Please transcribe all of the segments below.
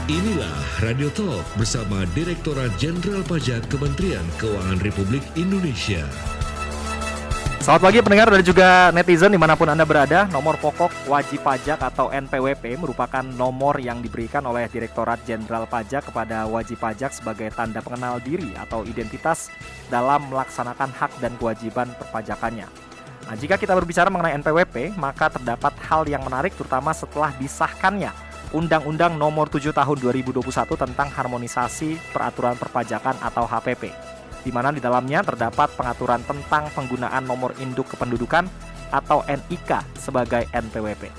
Inilah Radio Talk bersama Direktorat Jenderal Pajak Kementerian Keuangan Republik Indonesia. Selamat pagi pendengar dan juga netizen dimanapun Anda berada. Nomor pokok wajib pajak atau NPWP merupakan nomor yang diberikan oleh Direktorat Jenderal Pajak kepada wajib pajak sebagai tanda pengenal diri atau identitas dalam melaksanakan hak dan kewajiban perpajakannya. Nah, jika kita berbicara mengenai NPWP, maka terdapat hal yang menarik terutama setelah disahkannya Undang-Undang Nomor 7 Tahun 2021 tentang Harmonisasi Peraturan Perpajakan atau HPP, di mana di dalamnya terdapat pengaturan tentang penggunaan nomor induk kependudukan atau NIK sebagai NPWP.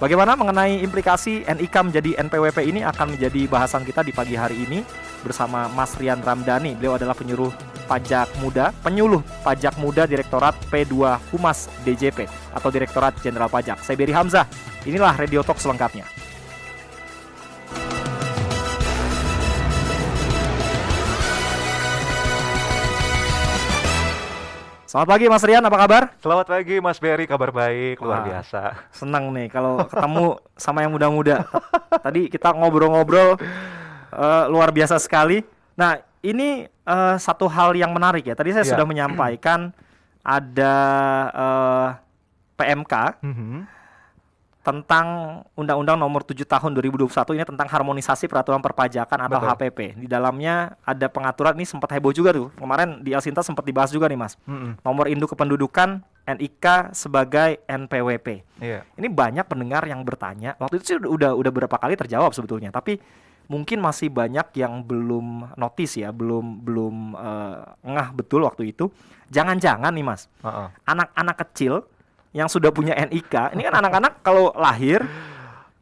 Bagaimana mengenai implikasi NIK menjadi NPWP ini akan menjadi bahasan kita di pagi hari ini bersama Mas Rian Ramdhani. Beliau adalah penyuluh pajak muda Direktorat P2 Humas DJP atau Direktorat Jenderal Pajak. Saya Beri Hamzah. Inilah Radio Talk selengkapnya. Selamat pagi Mas Rian, apa kabar? Selamat pagi Mas Beri, kabar baik, luar biasa. Senang nih kalau ketemu sama yang muda-muda. Tadi kita ngobrol-ngobrol luar biasa sekali. Nah ini satu hal yang menarik ya. Tadi saya sudah menyampaikan ada PMK tentang Undang-Undang Nomor 7 Tahun 2021 ini tentang harmonisasi peraturan perpajakan atau HPP. Di dalamnya ada pengaturan, ini sempat heboh juga tuh. Kemarin di Alsinta sempat dibahas juga nih Mas. Nomor induk kependudukan NIK sebagai NPWP. Ini banyak pendengar yang bertanya. Waktu itu sih udah berapa kali terjawab sebetulnya, tapi mungkin masih banyak yang belum notice ya, belum ngeh betul waktu itu. Jangan-jangan nih Mas, anak-anak kecil yang sudah punya NIK, ini kan anak-anak kalau lahir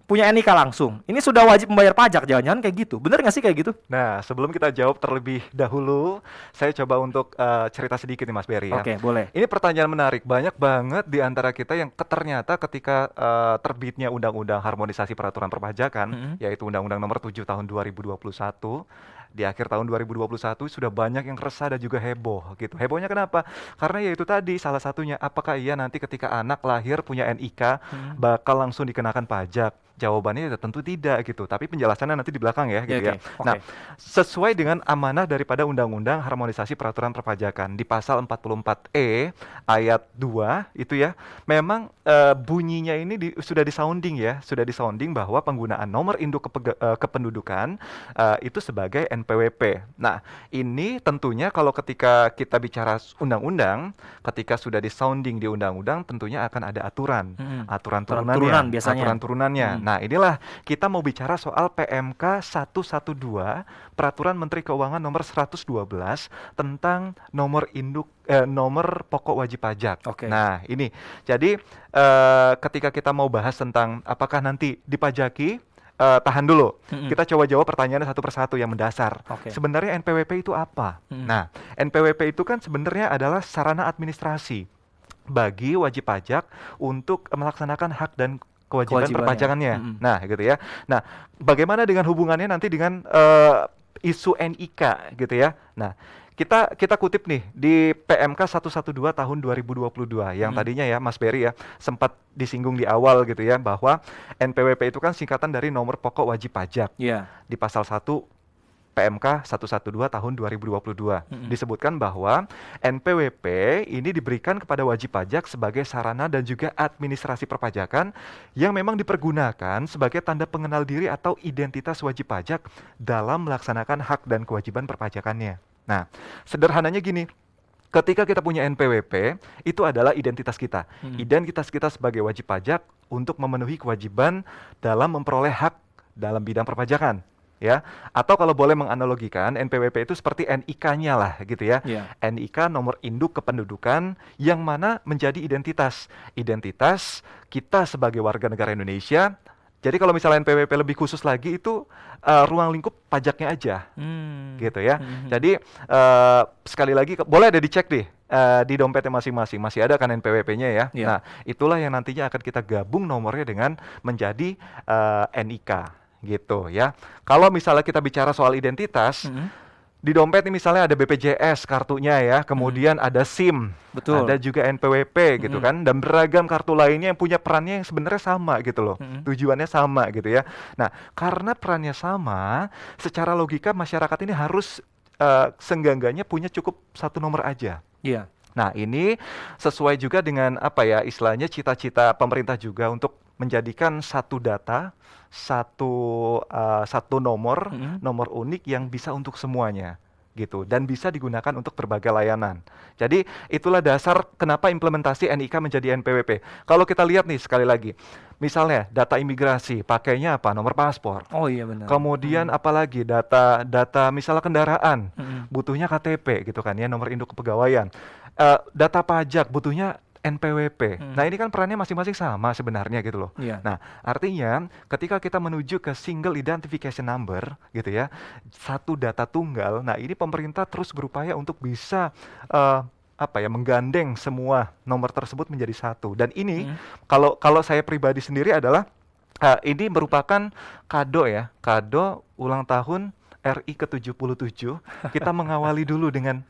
punya NIK langsung, ini sudah wajib membayar pajak, jangan-jangan kayak gitu, bener nggak sih kayak gitu? Nah, sebelum kita jawab terlebih dahulu, saya coba untuk cerita sedikit nih Mas Beri ya. Oke, boleh. Ini pertanyaan menarik, banyak banget di antara kita yang ternyata ketika terbitnya Undang-Undang Harmonisasi Peraturan Perpajakan, yaitu Undang-Undang Nomor 7 Tahun 2021, di akhir tahun 2021 sudah banyak yang resah dan juga heboh gitu. Hebohnya kenapa? Karena ya itu tadi salah satunya, apakah iya nanti ketika anak lahir punya NIK bakal langsung dikenakan pajak? Jawabannya ya tentu tidak gitu. Tapi penjelasannya nanti di belakang ya gitu ya. Nah, sesuai dengan amanah daripada Undang-Undang Harmonisasi Peraturan Perpajakan di pasal 44E ayat 2 itu ya, memang bunyinya ini sudah disounding ya, sudah disounding bahwa penggunaan nomor induk kependudukan itu sebagai NPWP. Nah, ini tentunya kalau ketika kita bicara undang-undang, ketika sudah disounding di undang-undang, tentunya akan ada aturan turunannya. Nah, inilah kita mau bicara soal PMK 112 Peraturan Menteri Keuangan nomor 112 tentang nomor induk nomor pokok wajib pajak. Nah, ini. Jadi ketika kita mau bahas tentang apakah nanti dipajaki, tahan dulu. Kita coba jawab pertanyaannya satu persatu yang mendasar. Sebenarnya NPWP itu apa? Nah, NPWP itu kan sebenarnya adalah sarana administrasi bagi wajib pajak untuk melaksanakan hak dan kewajiban perpajakannya. Nah, gitu ya. Nah, bagaimana dengan hubungannya nanti dengan isu NIK gitu ya. Nah, kita kutip nih di PMK 112 tahun 2022 yang tadinya ya Mas Beri ya sempat disinggung di awal gitu ya, bahwa NPWP itu kan singkatan dari nomor pokok wajib pajak. Di pasal 1 PMK 112 tahun 2022 disebutkan bahwa NPWP ini diberikan kepada wajib pajak sebagai sarana dan juga administrasi perpajakan yang memang dipergunakan sebagai tanda pengenal diri atau identitas wajib pajak dalam melaksanakan hak dan kewajiban perpajakannya. Nah, sederhananya gini, ketika kita punya NPWP, itu adalah identitas kita. Identitas kita sebagai wajib pajak untuk memenuhi kewajiban dalam memperoleh hak dalam bidang perpajakan. Ya, atau kalau boleh menganalogikan, NPWP itu seperti NIK-nya lah gitu ya. NIK nomor induk kependudukan yang mana menjadi identitas kita sebagai warga negara Indonesia. Jadi kalau misalnya NPWP lebih khusus lagi itu ruang lingkup pajaknya aja, gitu ya. Jadi sekali lagi boleh ada dicek deh di dompetnya masing-masing, masih ada kan NPWP-nya ya. Nah, itulah yang nantinya akan kita gabung nomornya dengan menjadi NIK. Gitu ya. Kalau misalnya kita bicara soal identitas, di dompet nih misalnya ada BPJS kartunya ya, kemudian ada SIM, Betul. ada juga NPWP gitu kan, dan beragam kartu lainnya yang punya perannya yang sebenarnya sama gitu loh, tujuannya sama gitu ya. Nah, karena perannya sama, secara logika masyarakat ini harus senggangganya punya cukup satu nomor aja. Iya. Nah, ini sesuai juga dengan apa ya istilahnya cita-cita pemerintah juga untuk menjadikan satu data, satu nomor unik yang bisa untuk semuanya gitu dan bisa digunakan untuk berbagai layanan. Jadi itulah dasar kenapa implementasi NIK menjadi NPWP. Kalau kita lihat nih sekali lagi, misalnya data imigrasi pakainya apa? Nomor paspor. Oh iya benar. Kemudian apalagi data misalnya kendaraan, butuhnya KTP gitu kan ya, nomor induk kepegawaian. Data pajak butuhnya NPWP. Nah, ini kan perannya masing-masing sama sebenarnya gitu loh. Iya. Nah, artinya ketika kita menuju ke single identification number gitu ya, satu data tunggal. Nah, ini pemerintah terus berupaya untuk bisa menggandeng semua nomor tersebut menjadi satu. Dan ini kalau saya pribadi sendiri adalah ini merupakan kado ya, kado ulang tahun RI ke-77. Kita mengawali dulu dengan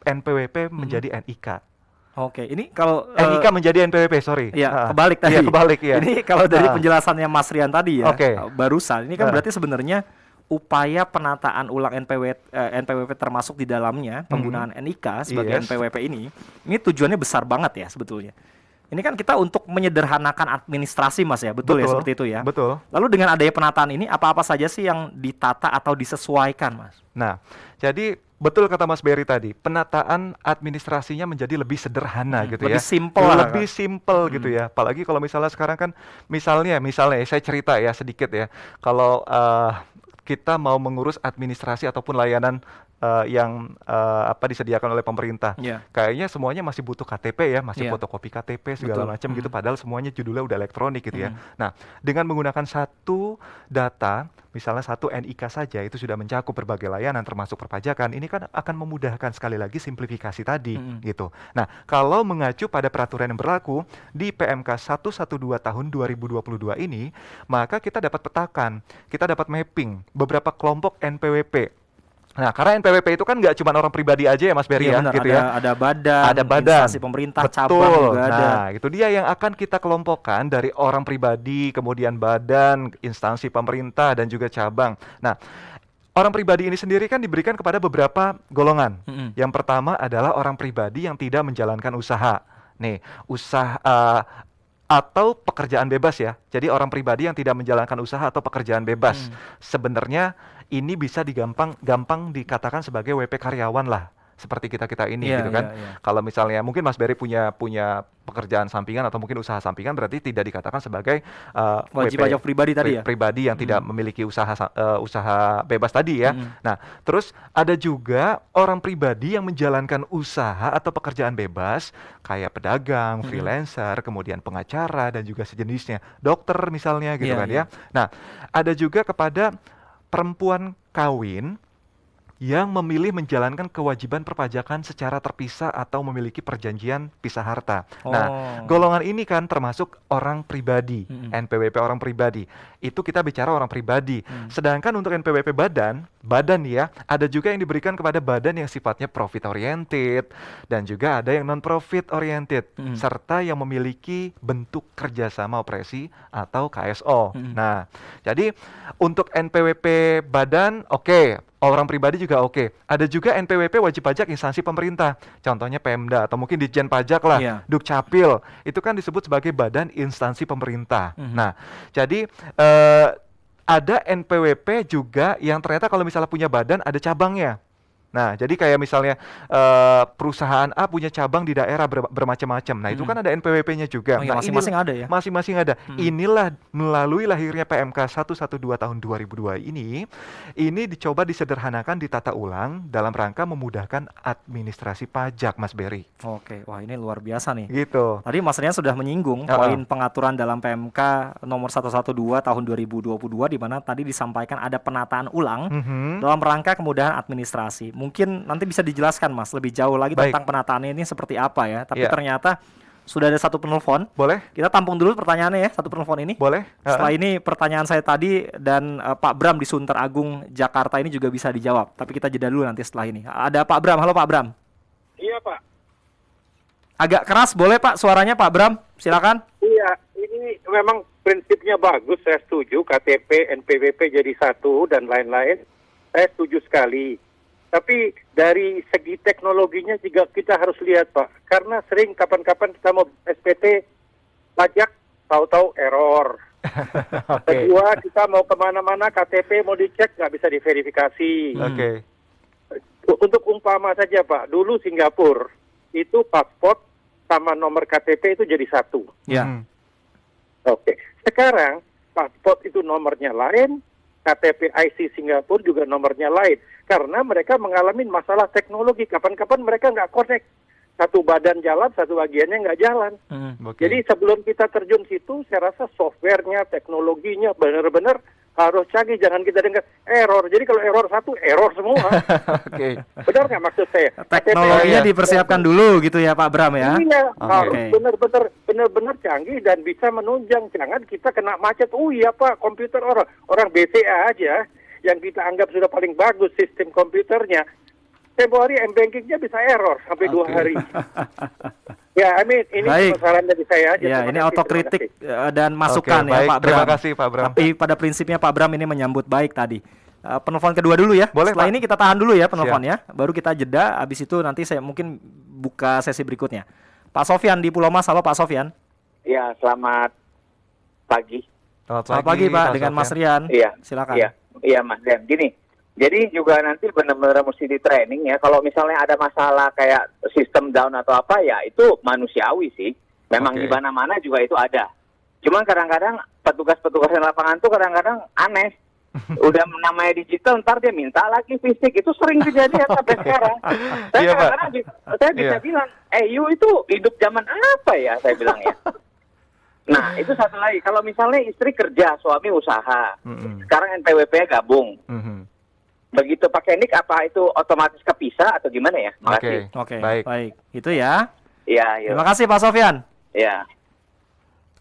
NPWP menjadi NIK. Oke, ini kalau NIK menjadi NPWP, sorry. Iya, kebalik tadi. Iya, kebalik ya. Ini kalau dari penjelasannya Mas Rian tadi ya, Oke. barusan ini kan berarti sebenarnya upaya penataan ulang NPWP termasuk di dalamnya penggunaan NIK sebagai Yes. NPWP ini tujuannya besar banget ya sebetulnya. Ini kan kita untuk menyederhanakan administrasi Mas ya, betul ya seperti itu ya. Betul. Lalu dengan adanya penataan ini apa-apa saja sih yang ditata atau disesuaikan Mas? Nah, jadi betul kata Mas Berry tadi, penataan administrasinya menjadi lebih sederhana gitu ya. Lebih simple lah, Lebih simple gitu ya. Apalagi kalau misalnya sekarang kan misalnya saya cerita ya sedikit ya. Kalau kita mau mengurus administrasi ataupun layanan yang disediakan oleh pemerintah. Iya. Kayaknya semuanya masih butuh KTP ya, masih Iya. fotokopi KTP segala Betul. macam gitu, padahal semuanya judulnya udah elektronik gitu ya. Nah, dengan menggunakan satu data, misalnya satu NIK saja itu sudah mencakup berbagai layanan termasuk perpajakan. Ini kan akan memudahkan sekali lagi simplifikasi tadi gitu. Nah, kalau mengacu pada peraturan yang berlaku di PMK 112 tahun 2022 ini, maka kita dapat petakan, kita dapat mapping beberapa kelompok NPWP. Nah, karena NPWP itu kan nggak cuma orang pribadi aja ya Mas Berry Iya, ya, benar. gitu ya. Ada badan, Ada badan, instansi pemerintah, betul. cabang juga ada. Nah, itu dia yang akan kita kelompokkan dari orang pribadi, kemudian badan, instansi pemerintah dan juga cabang. Nah, orang pribadi ini sendiri kan diberikan kepada beberapa golongan. Yang pertama adalah orang pribadi yang tidak menjalankan usaha. Nih, usaha atau pekerjaan bebas ya. Jadi orang pribadi yang tidak menjalankan usaha atau pekerjaan bebas. Sebenarnya ini bisa gampang dikatakan sebagai WP karyawan lah. Seperti kita ini Iya, gitu kan. iya, iya. Kalau misalnya mungkin Mas Berry punya pekerjaan sampingan atau mungkin usaha sampingan, berarti tidak dikatakan sebagai Wajib WP pajak pribadi tadi ya? pribadi yang tidak memiliki usaha bebas tadi ya. Nah, terus ada juga orang pribadi yang menjalankan usaha atau pekerjaan bebas kayak pedagang, freelancer, kemudian pengacara dan juga sejenisnya. Dokter misalnya gitu Iya, kan iya. ya. Nah, ada juga kepada perempuan kawin yang memilih menjalankan kewajiban perpajakan secara terpisah atau memiliki perjanjian pisah harta. Nah, golongan ini kan termasuk orang pribadi, NPWP orang pribadi. Itu kita bicara orang pribadi. Sedangkan untuk NPWP badan ya, ada juga yang diberikan kepada badan yang sifatnya profit oriented dan juga ada yang non profit oriented serta yang memiliki bentuk kerjasama operasi atau KSO. Nah, jadi untuk NPWP badan oke. Orang pribadi juga oke. Ada juga NPWP wajib pajak instansi pemerintah. Contohnya Pemda atau mungkin Ditjen Pajak lah, Iya. Dukcapil. Itu kan disebut sebagai badan instansi pemerintah. Nah, jadi ada NPWP juga yang ternyata kalau misalnya punya badan ada cabangnya. Nah, jadi kayak misalnya perusahaan A punya cabang di daerah bermacam-macam. Nah, itu kan ada NPWP-nya juga. Oh iya, Nah, masing-masing ada ya? Masing-masing ada. Inilah melalui lahirnya PMK 112 tahun 2002 ini dicoba disederhanakan, ditata ulang dalam rangka memudahkan administrasi pajak, Mas Berry. Oke, wah ini luar biasa nih. Gitu. Tadi Mas Rian sudah menyinggung poin pengaturan dalam PMK nomor 112 tahun 2022 di mana tadi disampaikan ada penataan ulang dalam rangka kemudahan administrasi. Mungkin nanti bisa dijelaskan Mas lebih jauh lagi Baik. tentang penataannya ini seperti apa ya. Tapi Iya. ternyata sudah ada satu penelpon. Boleh? Kita tampung dulu pertanyaannya ya, satu penelpon ini. Boleh? Setelah ini pertanyaan saya tadi dan Pak Bram di Sunter Agung Jakarta ini juga bisa dijawab. Tapi kita jeda dulu nanti setelah ini. Ada Pak Bram. Halo Pak Bram. Iya Pak. Agak keras boleh Pak suaranya Pak Bram? Silakan. Iya, ini memang prinsipnya bagus, saya setuju. KTP, NPWP jadi satu dan lain-lain. Saya setuju sekali. Tapi dari segi teknologinya juga kita harus lihat Pak. Karena sering kapan-kapan kita mau SPT pajak, tahu-tahu error. Kedua, kita mau kemana-mana KTP mau dicek nggak bisa diverifikasi. Oke. Untuk umpama saja Pak, dulu Singapura itu paspor sama nomor KTP itu jadi satu. Ya. Oke. Sekarang paspor itu nomornya lain, KTP IC Singapura juga nomornya lain. Karena mereka mengalami masalah teknologi. Kapan-kapan mereka nggak connect. Satu badan jalan, satu bagiannya nggak jalan. Oke. Jadi sebelum kita terjun situ, saya rasa softwarenya, teknologinya benar-benar harus canggih. Jangan kita dengar error. Jadi kalau error satu, error semua. Oke. Benar nggak maksud saya? Teknologinya KTP dipersiapkan dulu gitu ya Pak Bram ya. Iya, harus Oke. benar-benar canggih dan bisa menunjang. Jangan kita kena macet. Oh iya Pak, komputer orang BCA aja yang kita anggap sudah paling bagus sistem komputernya. Tempo hari M-Bankingnya bisa error sampai 2 hari. Ya, Amin. Ini Baik. saran dari saya aja. Ya, Terima ini kasih, otokritik terima kasih. dan masukan Oke, ya baik. Pak Bram. Terima kasih, Pak Bram. Tapi pada prinsipnya Pak Bram ini menyambut baik tadi. Penelpon kedua dulu ya. Boleh, Setelah Pak. ini kita tahan dulu ya penelponnya. Baru kita jeda. Habis itu nanti saya mungkin buka sesi berikutnya. Pak Sofyan di Pulau Mas. Halo Pak Sofyan. Ya, selamat pagi. Selamat pagi Pak dengan Mas Sofyan. Rian. Iya. Silakan. Iya Mas Dan. Gini, jadi juga nanti benar-benar mesti di training ya. Kalau misalnya ada masalah kayak sistem down atau apa ya, itu manusiawi sih. Memang Oke. di mana-mana juga itu ada. Cuman kadang-kadang petugas-petugas di lapangan tuh kadang-kadang aneh. Udah namanya digital, ntar dia minta lagi fisik. Itu sering kejadian sampai sekarang. Saya Iya, Pak. kadang-kadang saya bisa Iya. bilang, you itu hidup zaman apa ya? Saya bilang ya. Nah, itu satu lagi. Kalau misalnya istri kerja, suami usaha. Sekarang NPWP gabung. Begitu pakai nik, apa itu otomatis kepisah atau gimana ya? Makasih. Oke. Baik. Baik. Itu ya. Iya, Terima kasih Pak Sofyan. iya.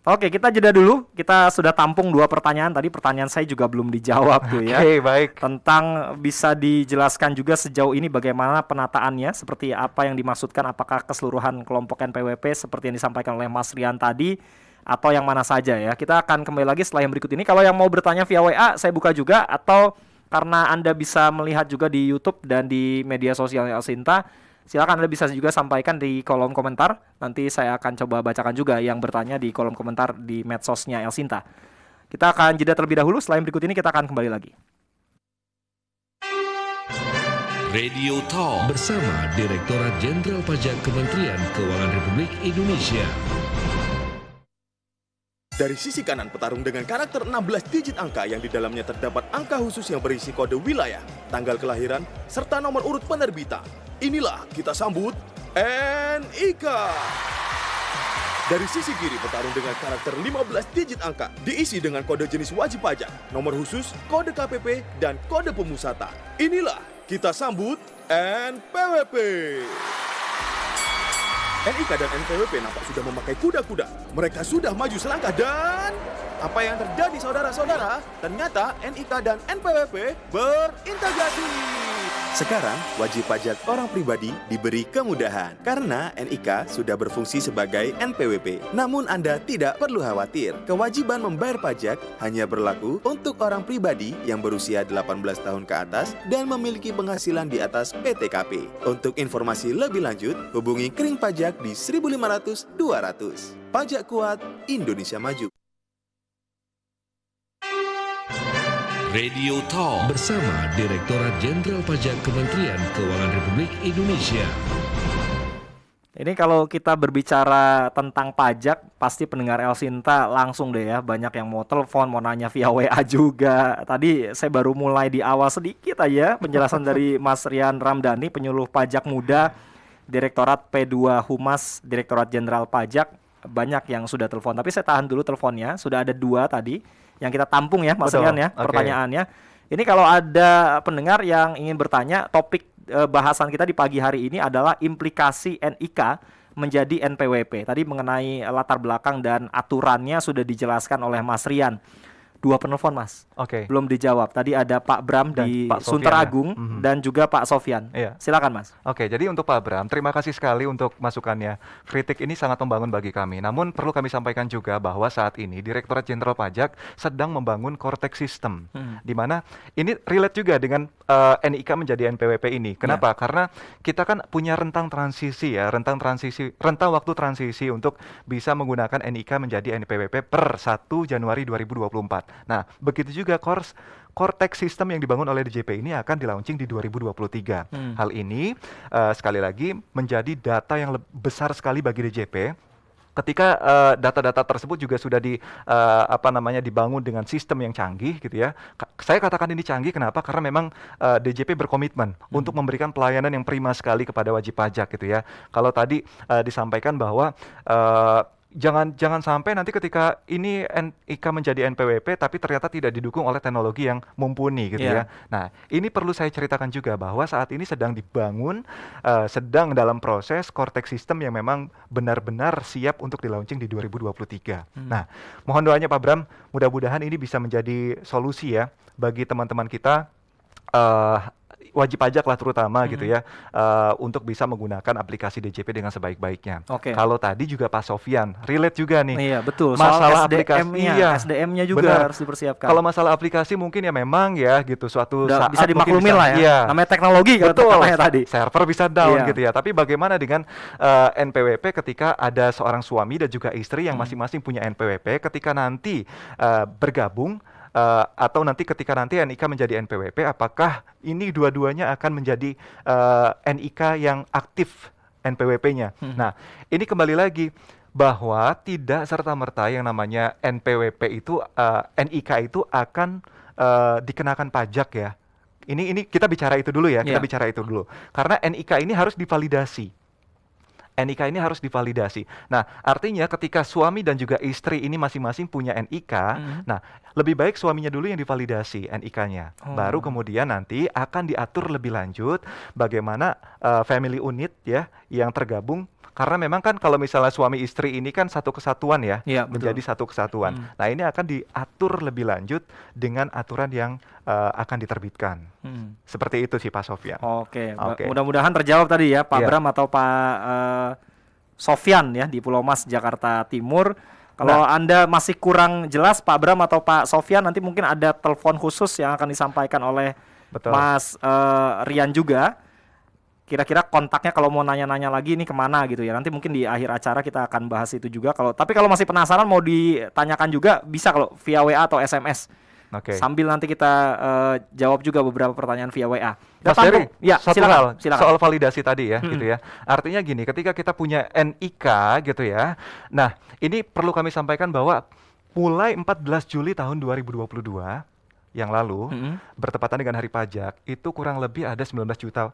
Oke, kita jeda dulu. Kita sudah tampung 2 pertanyaan. Tadi pertanyaan saya juga belum dijawab tuh ya. Oke, baik. Tentang bisa dijelaskan juga sejauh ini bagaimana penataannya, seperti apa yang dimaksudkan, apakah keseluruhan kelompok NPWP seperti yang disampaikan oleh Mas Rian tadi, atau yang mana saja ya. Kita akan kembali lagi setelah yang berikut ini. Kalau yang mau bertanya via WA, saya buka juga, atau karena Anda bisa melihat juga di YouTube dan di media sosial Elsinta, silakan Anda bisa juga sampaikan di kolom komentar. Nanti saya akan coba bacakan juga yang bertanya di kolom komentar di medsosnya Elsinta. Kita akan jeda terlebih dahulu. Setelah yang berikut ini kita akan kembali lagi. Radio Talk bersama Direktorat Jenderal Pajak Kementerian Keuangan Republik Indonesia. Dari sisi kanan petarung dengan karakter 16 digit angka yang di dalamnya terdapat angka khusus yang berisi kode wilayah, tanggal kelahiran, serta nomor urut penerbitan. Inilah kita sambut NIK. Dari sisi kiri petarung dengan karakter 15 digit angka diisi dengan kode jenis wajib pajak, nomor khusus, kode KPP, dan kode pemusatan. Inilah kita sambut NPWP. NIK dan NPWP nampak sudah memakai kuda-kuda. Mereka sudah maju selangkah dan... Apa yang terjadi saudara-saudara? Ternyata NIK dan NPWP berintegrasi. Sekarang, wajib pajak orang pribadi diberi kemudahan. Karena NIK sudah berfungsi sebagai NPWP. Namun Anda tidak perlu khawatir. Kewajiban membayar pajak hanya berlaku untuk orang pribadi yang berusia 18 tahun ke atas dan memiliki penghasilan di atas PTKP. Untuk informasi lebih lanjut, hubungi Kering Pajak di 1500 200. Pajak kuat, Indonesia maju. Radio Talk bersama Direktorat Jenderal Pajak Kementerian Keuangan Republik Indonesia. Ini kalau kita berbicara tentang pajak, pasti pendengar Elsinta langsung deh ya, banyak yang mau telepon, mau nanya via WA juga. Tadi saya baru mulai di awal sedikit aja penjelasan dari Mas Rian Ramdhani, penyuluh pajak muda, Direktorat P2 Humas, Direktorat Jenderal Pajak. Banyak yang sudah telepon, tapi saya tahan dulu teleponnya. Sudah ada 2 tadi yang kita tampung ya Mas Rian ya, pertanyaannya. Ini kalau ada pendengar yang ingin bertanya, topik bahasan kita di pagi hari ini adalah implikasi NIK menjadi NPWP. Tadi mengenai latar belakang dan aturannya sudah dijelaskan oleh Mas Rian. 2 penelpon Mas, belum dijawab. Tadi ada Pak Bram dan di Sunter Agung dan juga Pak Sofyan. Silakan Mas. Jadi untuk Pak Bram, terima kasih sekali untuk masukannya. Kritik ini sangat membangun bagi kami. Namun perlu kami sampaikan juga bahwa saat ini Direktorat Jenderal Pajak sedang membangun Cortex System, di mana ini relate juga dengan NIK menjadi NPWP ini. Kenapa? Karena kita kan punya rentang transisi ya, rentang waktu transisi untuk bisa menggunakan NIK menjadi NPWP per 1 Januari 2024. Nah, begitu juga Cortex System yang dibangun oleh DJP ini akan di-launching di 2023. Hal ini sekali lagi menjadi data yang besar sekali bagi DJP. Ketika data-data tersebut juga sudah dibangun dengan sistem yang canggih gitu ya. Saya katakan ini canggih kenapa? Karena memang DJP berkomitmen untuk memberikan pelayanan yang prima sekali kepada wajib pajak gitu ya. Kalau tadi disampaikan bahwa jangan sampai nanti ketika ini NIK menjadi NPWP tapi ternyata tidak didukung oleh teknologi yang mumpuni gitu ya. Nah, ini perlu saya ceritakan juga bahwa saat ini sedang dibangun, sedang dalam proses Cortex System yang memang benar-benar siap untuk di-launching di 2023. Nah, mohon doanya Pak Bram, mudah-mudahan ini bisa menjadi solusi ya bagi teman-teman kita, wajib pajak lah terutama gitu ya, untuk bisa menggunakan aplikasi DJP dengan sebaik-baiknya. Kalau tadi juga Pak Sofyan relate juga nih. Iya betul. Masalah SDM-nya, SDM-nya juga harus dipersiapkan. Kalau masalah aplikasi mungkin ya memang ya gitu suatu saat bisa dimaklumin lah ya. Namanya teknologi kan tadi. Server bisa down gitu ya. Tapi bagaimana dengan NPWP ketika ada seorang suami dan juga istri yang masing-masing punya NPWP, ketika nanti bergabung atau nanti ketika nanti NIK menjadi NPWP, apakah ini dua-duanya akan menjadi NIK yang aktif NPWP-nya? Nah, ini kembali lagi bahwa tidak serta-merta yang namanya NPWP itu, NIK itu akan dikenakan pajak ya. Ini kita bicara itu dulu ya, bicara itu dulu. Karena NIK ini harus divalidasi. NIK ini harus divalidasi. Nah, artinya ketika suami dan juga istri ini masing-masing punya NIK, nah lebih baik suaminya dulu yang divalidasi NIK-nya. Baru kemudian nanti akan diatur lebih lanjut bagaimana family unit ya yang tergabung. Karena memang kan kalau misalnya suami istri ini kan satu kesatuan ya, menjadi satu kesatuan. Nah, ini akan diatur lebih lanjut dengan aturan yang akan diterbitkan. Seperti itu sih Pak Sofyan. Mudah-mudahan terjawab tadi ya Pak Bram atau Pak Sofyan ya di Pulau Mas, Jakarta Timur. Kalau Anda masih kurang jelas Pak Bram atau Pak Sofyan, nanti mungkin ada telepon khusus yang akan disampaikan oleh Mas Rian juga. Kira-kira kontaknya kalau mau nanya-nanya lagi ini kemana gitu ya. Nanti mungkin di akhir acara kita akan bahas itu juga. Tapi kalau masih penasaran mau ditanyakan juga bisa kalau via WA atau SMS. Sambil nanti kita jawab juga beberapa pertanyaan via WA. Mas Ferry, silakan. Soal validasi tadi ya, gitu ya. Artinya gini, ketika kita punya NIK gitu ya. Nah, ini perlu kami sampaikan bahwa mulai 14 Juli tahun 2022 yang lalu, bertepatan dengan hari pajak, itu kurang lebih ada 19 juta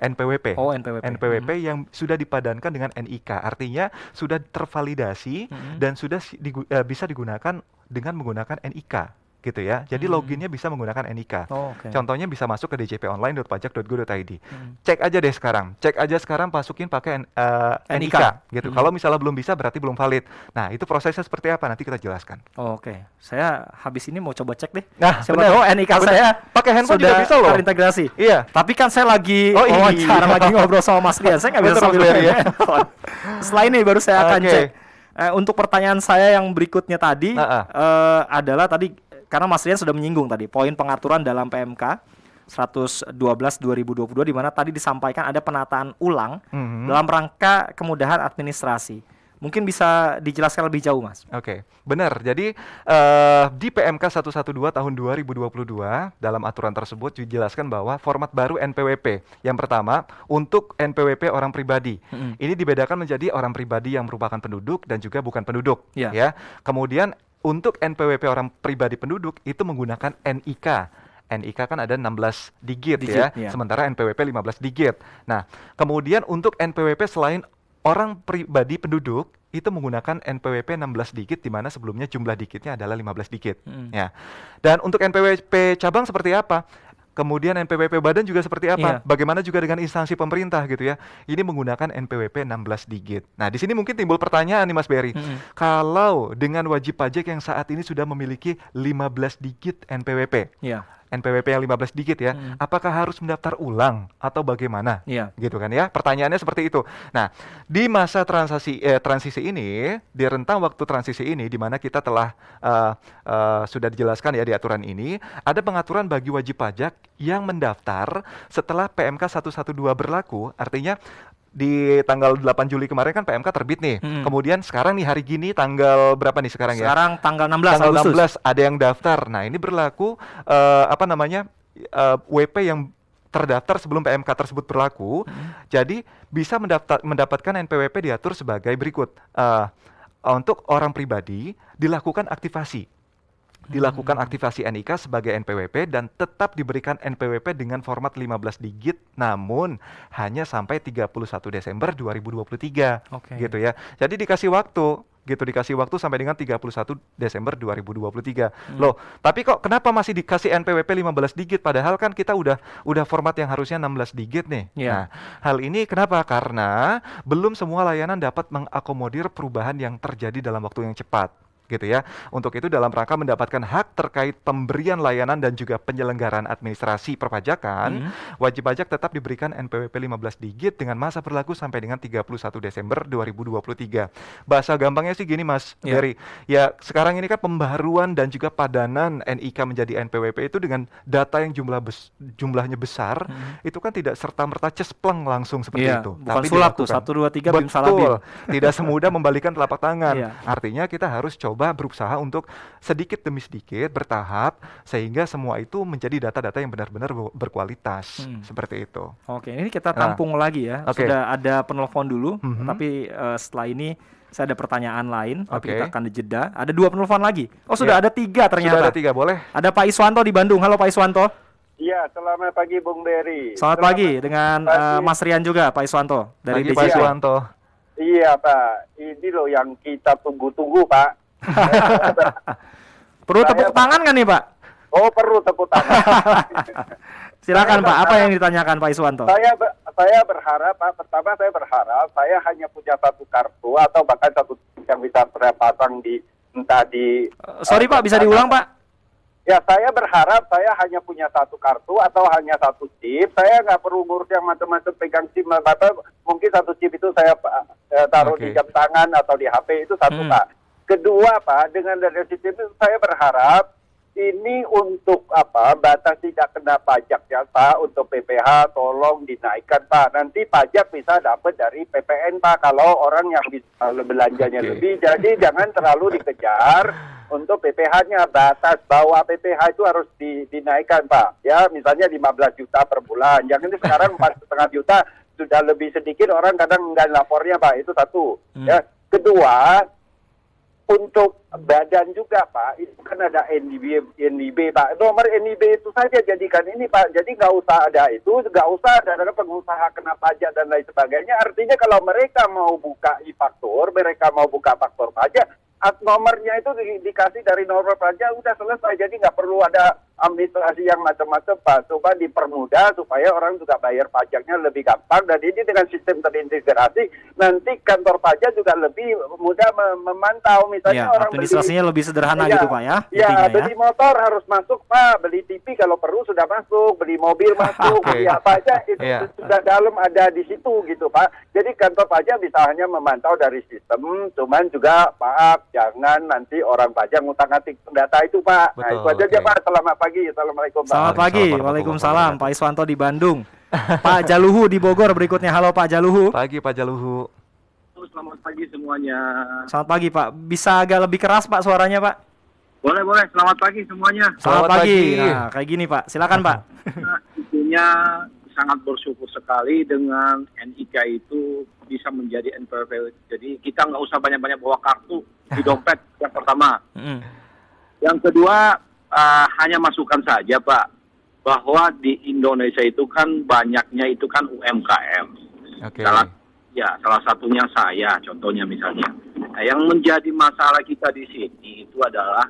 NPWP. NPWP yang sudah dipadankan dengan NIK. Artinya sudah tervalidasi dan sudah bisa digunakan dengan menggunakan NIK. Gitu ya. Jadi loginnya bisa menggunakan NIK. Contohnya bisa masuk ke djponline.pajak.go.id. Cek aja sekarang masukin pakai NIK gitu. Kalau misalnya belum bisa berarti belum valid. Nah, itu prosesnya seperti apa nanti kita jelaskan. Saya habis ini mau coba cek deh. Nah, NIK saya pakai handphone juga bisa loh. Terintegrasi. Iya. Tapi kan saya lagi wawancara, lagi ngobrol sama Mas Rian. Saya nggak bisa sambil handphone. Setelah ini baru saya akan cek. Untuk pertanyaan saya yang berikutnya tadi adalah tadi karena Mas Rian sudah menyinggung tadi poin pengaturan dalam PMK 112 2022 di mana tadi disampaikan ada penataan ulang dalam rangka kemudahan administrasi. Mungkin bisa dijelaskan lebih jauh, Mas. Benar. Jadi di PMK 112 tahun 2022 dalam aturan tersebut dijelaskan bahwa format baru NPWP. Yang pertama, untuk NPWP orang pribadi. Ini dibedakan menjadi orang pribadi yang merupakan penduduk dan juga bukan penduduk. Ya. Kemudian untuk NPWP orang pribadi penduduk itu menggunakan NIK. NIK kan ada 16 digit ya. Sementara NPWP 15 digit. Nah, kemudian untuk NPWP selain orang pribadi penduduk itu menggunakan NPWP 16 digit di mana sebelumnya jumlah digitnya adalah 15 digit. Ya. Dan untuk NPWP cabang seperti apa? Kemudian NPWP badan juga seperti apa? Iya. Bagaimana juga dengan instansi pemerintah gitu ya? Ini menggunakan NPWP 16 digit. Nah, di sini mungkin timbul pertanyaan nih Mas Berry. Kalau dengan wajib pajak yang saat ini sudah memiliki 15 digit NPWP. Iya. NPWP yang 15 digit ya, apakah harus mendaftar ulang atau bagaimana? Iya. Gitu kan ya, pertanyaannya seperti itu. Nah, di masa transisi ini, di rentang waktu transisi ini, di mana kita telah sudah dijelaskan ya di aturan ini, ada pengaturan bagi wajib pajak yang mendaftar setelah PMK 112 berlaku, artinya di tanggal 8 Juli kemarin kan PMK terbit nih. Kemudian sekarang nih hari gini tanggal berapa nih sekarang ya? Sekarang tanggal 16 Tanggal Agustus. 16 ada yang daftar. Nah, ini berlaku WP yang terdaftar sebelum PMK tersebut berlaku. Jadi bisa mendapatkan NPWP diatur sebagai berikut. Untuk orang pribadi dilakukan aktivasi NIK sebagai NPWP dan tetap diberikan NPWP dengan format 15 digit namun hanya sampai 31 Desember 2023. Gitu ya. Jadi dikasih waktu sampai dengan 31 Desember 2023. Loh, tapi kok kenapa masih dikasih NPWP 15 digit padahal kan kita udah format yang harusnya 16 digit nih. Nah, hal ini kenapa? Karena belum semua layanan dapat mengakomodir perubahan yang terjadi dalam waktu yang cepat. Gitu ya. Untuk itu dalam rangka mendapatkan hak terkait pemberian layanan dan juga penyelenggaraan administrasi perpajakan, wajib pajak tetap diberikan NPWP 15 digit dengan masa berlaku sampai dengan 31 Desember 2023. Bahasa gampangnya sih gini Mas Berry. Ya, sekarang ini kan pembaharuan dan juga padanan NIK menjadi NPWP itu dengan data yang jumlahnya besar, itu kan tidak serta-merta cespleng langsung seperti itu. Bukan tapi sulap tuh 1 2 3 bim salah bim. Tidak semudah membalikan telapak tangan. Artinya kita harus coba berusaha untuk sedikit demi sedikit bertahap sehingga semua itu menjadi data-data yang benar-benar berkualitas seperti itu. Oke, ini kita tampung lagi ya. Sudah ada penelpon dulu, tapi setelah ini saya ada pertanyaan lain, tapi kita akan dijeda. Ada 2 penelpon lagi. Oh, sudah ada 3 ternyata. Sudah ada 3, boleh. Ada Pak Iswanto di Bandung. Halo Pak Iswanto. Iya, selamat pagi Bung Berry. Selamat pagi dengan Mas Rian juga Pak Iswanto dari Pak Iswanto. Iya Pak, ini loh yang kita tunggu-tunggu Pak. Perlu tepuk tangan kan nih Pak? Oh, perlu tepuk tangan. Silakan Pak, apa yang ditanyakan Pak Iswanto? Saya berharap Pak, pertama saya berharap saya hanya punya satu kartu atau bahkan satu yang bisa terpasang di entah di sorry Pak, bisa diulang Pak? Ya, saya berharap saya hanya punya satu kartu atau hanya satu chip. Saya nggak perlu ngurus yang macam-macam pegang SIM atau mungkin satu chip itu saya taruh di jam tangan atau di HP itu satu Pak. Kedua Pak, dengan dari sistem itu saya berharap ini untuk batas tidak kena pajak ya Pak, untuk PPH tolong dinaikkan Pak. Nanti pajak bisa dapat dari PPN Pak kalau orang yang bisa belanjanya lebih. Jadi jangan terlalu dikejar untuk PPH-nya. Batas bawah PPH itu harus dinaikkan Pak. Ya, misalnya 15 juta per bulan. Jangan sekarang 4,5 juta sudah lebih sedikit orang kadang nggak lapornya Pak. Itu satu. Ya. Kedua, untuk badan juga Pak, itu kan ada NIB Pak. Nomor NIB itu saja jadikan ini Pak. Jadi nggak usah ada itu, nggak usah ada pengusaha kena pajak dan lain sebagainya. Artinya kalau mereka mau buka e-faktur, mereka mau buka faktur pajak, nomornya itu dikasih dari nomor pajak udah selesai. Jadi nggak perlu ada administrasi yang macam-macam Pak. Coba dipermudah supaya orang juga bayar pajaknya lebih gampang. Dan ini dengan sistem terintegrasi, nanti kantor pajak juga lebih mudah memantau. Misalnya orang administrasinya lebih sederhana gitu Pak ya? Ya, beli motor harus masuk Pak, beli TV kalau perlu sudah masuk, beli mobil masuk, beli apa aja itu sudah dalam ada di situ gitu Pak. Jadi kantor pajak bisa hanya memantau dari sistem, cuman juga Pak, jangan nanti orang pajak ngutang-ngatik data itu Pak. Nah itu aja Pak, selamat pagi. Assalamualaikum Pak. Selamat pagi, waalaikumsalam Pak Iswanto di Bandung. Pak Jaluhu di Bogor berikutnya. Halo Pak Jaluhu. Pagi Pak Jaluhu. Selamat pagi semuanya. Selamat pagi Pak. Bisa agak lebih keras Pak suaranya Pak? Boleh. Selamat pagi semuanya. Selamat pagi. Nah, kayak gini Pak. Silakan Pak. Tentunya sangat bersyukur sekali dengan NIK itu bisa menjadi NPWP. Jadi kita nggak usah banyak-banyak bawa kartu di dompet yang pertama. Yang kedua, hanya masukan saja Pak, bahwa di Indonesia itu kan banyaknya itu kan UMKM. Salah satunya saya, contohnya misalnya. Nah, yang menjadi masalah kita di sini itu adalah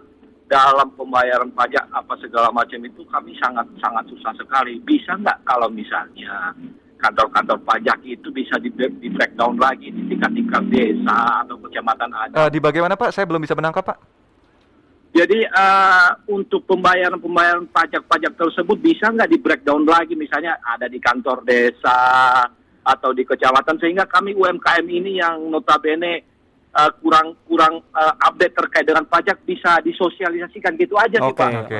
dalam pembayaran pajak apa segala macam itu kami sangat susah sekali. Bisa nggak kalau misalnya kantor-kantor pajak itu bisa di breakdown lagi di tingkat-tingkat desa atau kecamatan aja. Di bagaimana Pak? Saya belum bisa menangkap Pak. Jadi untuk pembayaran pajak tersebut bisa nggak di breakdown lagi, misalnya ada di kantor desa atau di kecamatan, sehingga kami UMKM ini yang notabene kurang update terkait dengan pajak bisa disosialisasikan gitu aja sih Pak.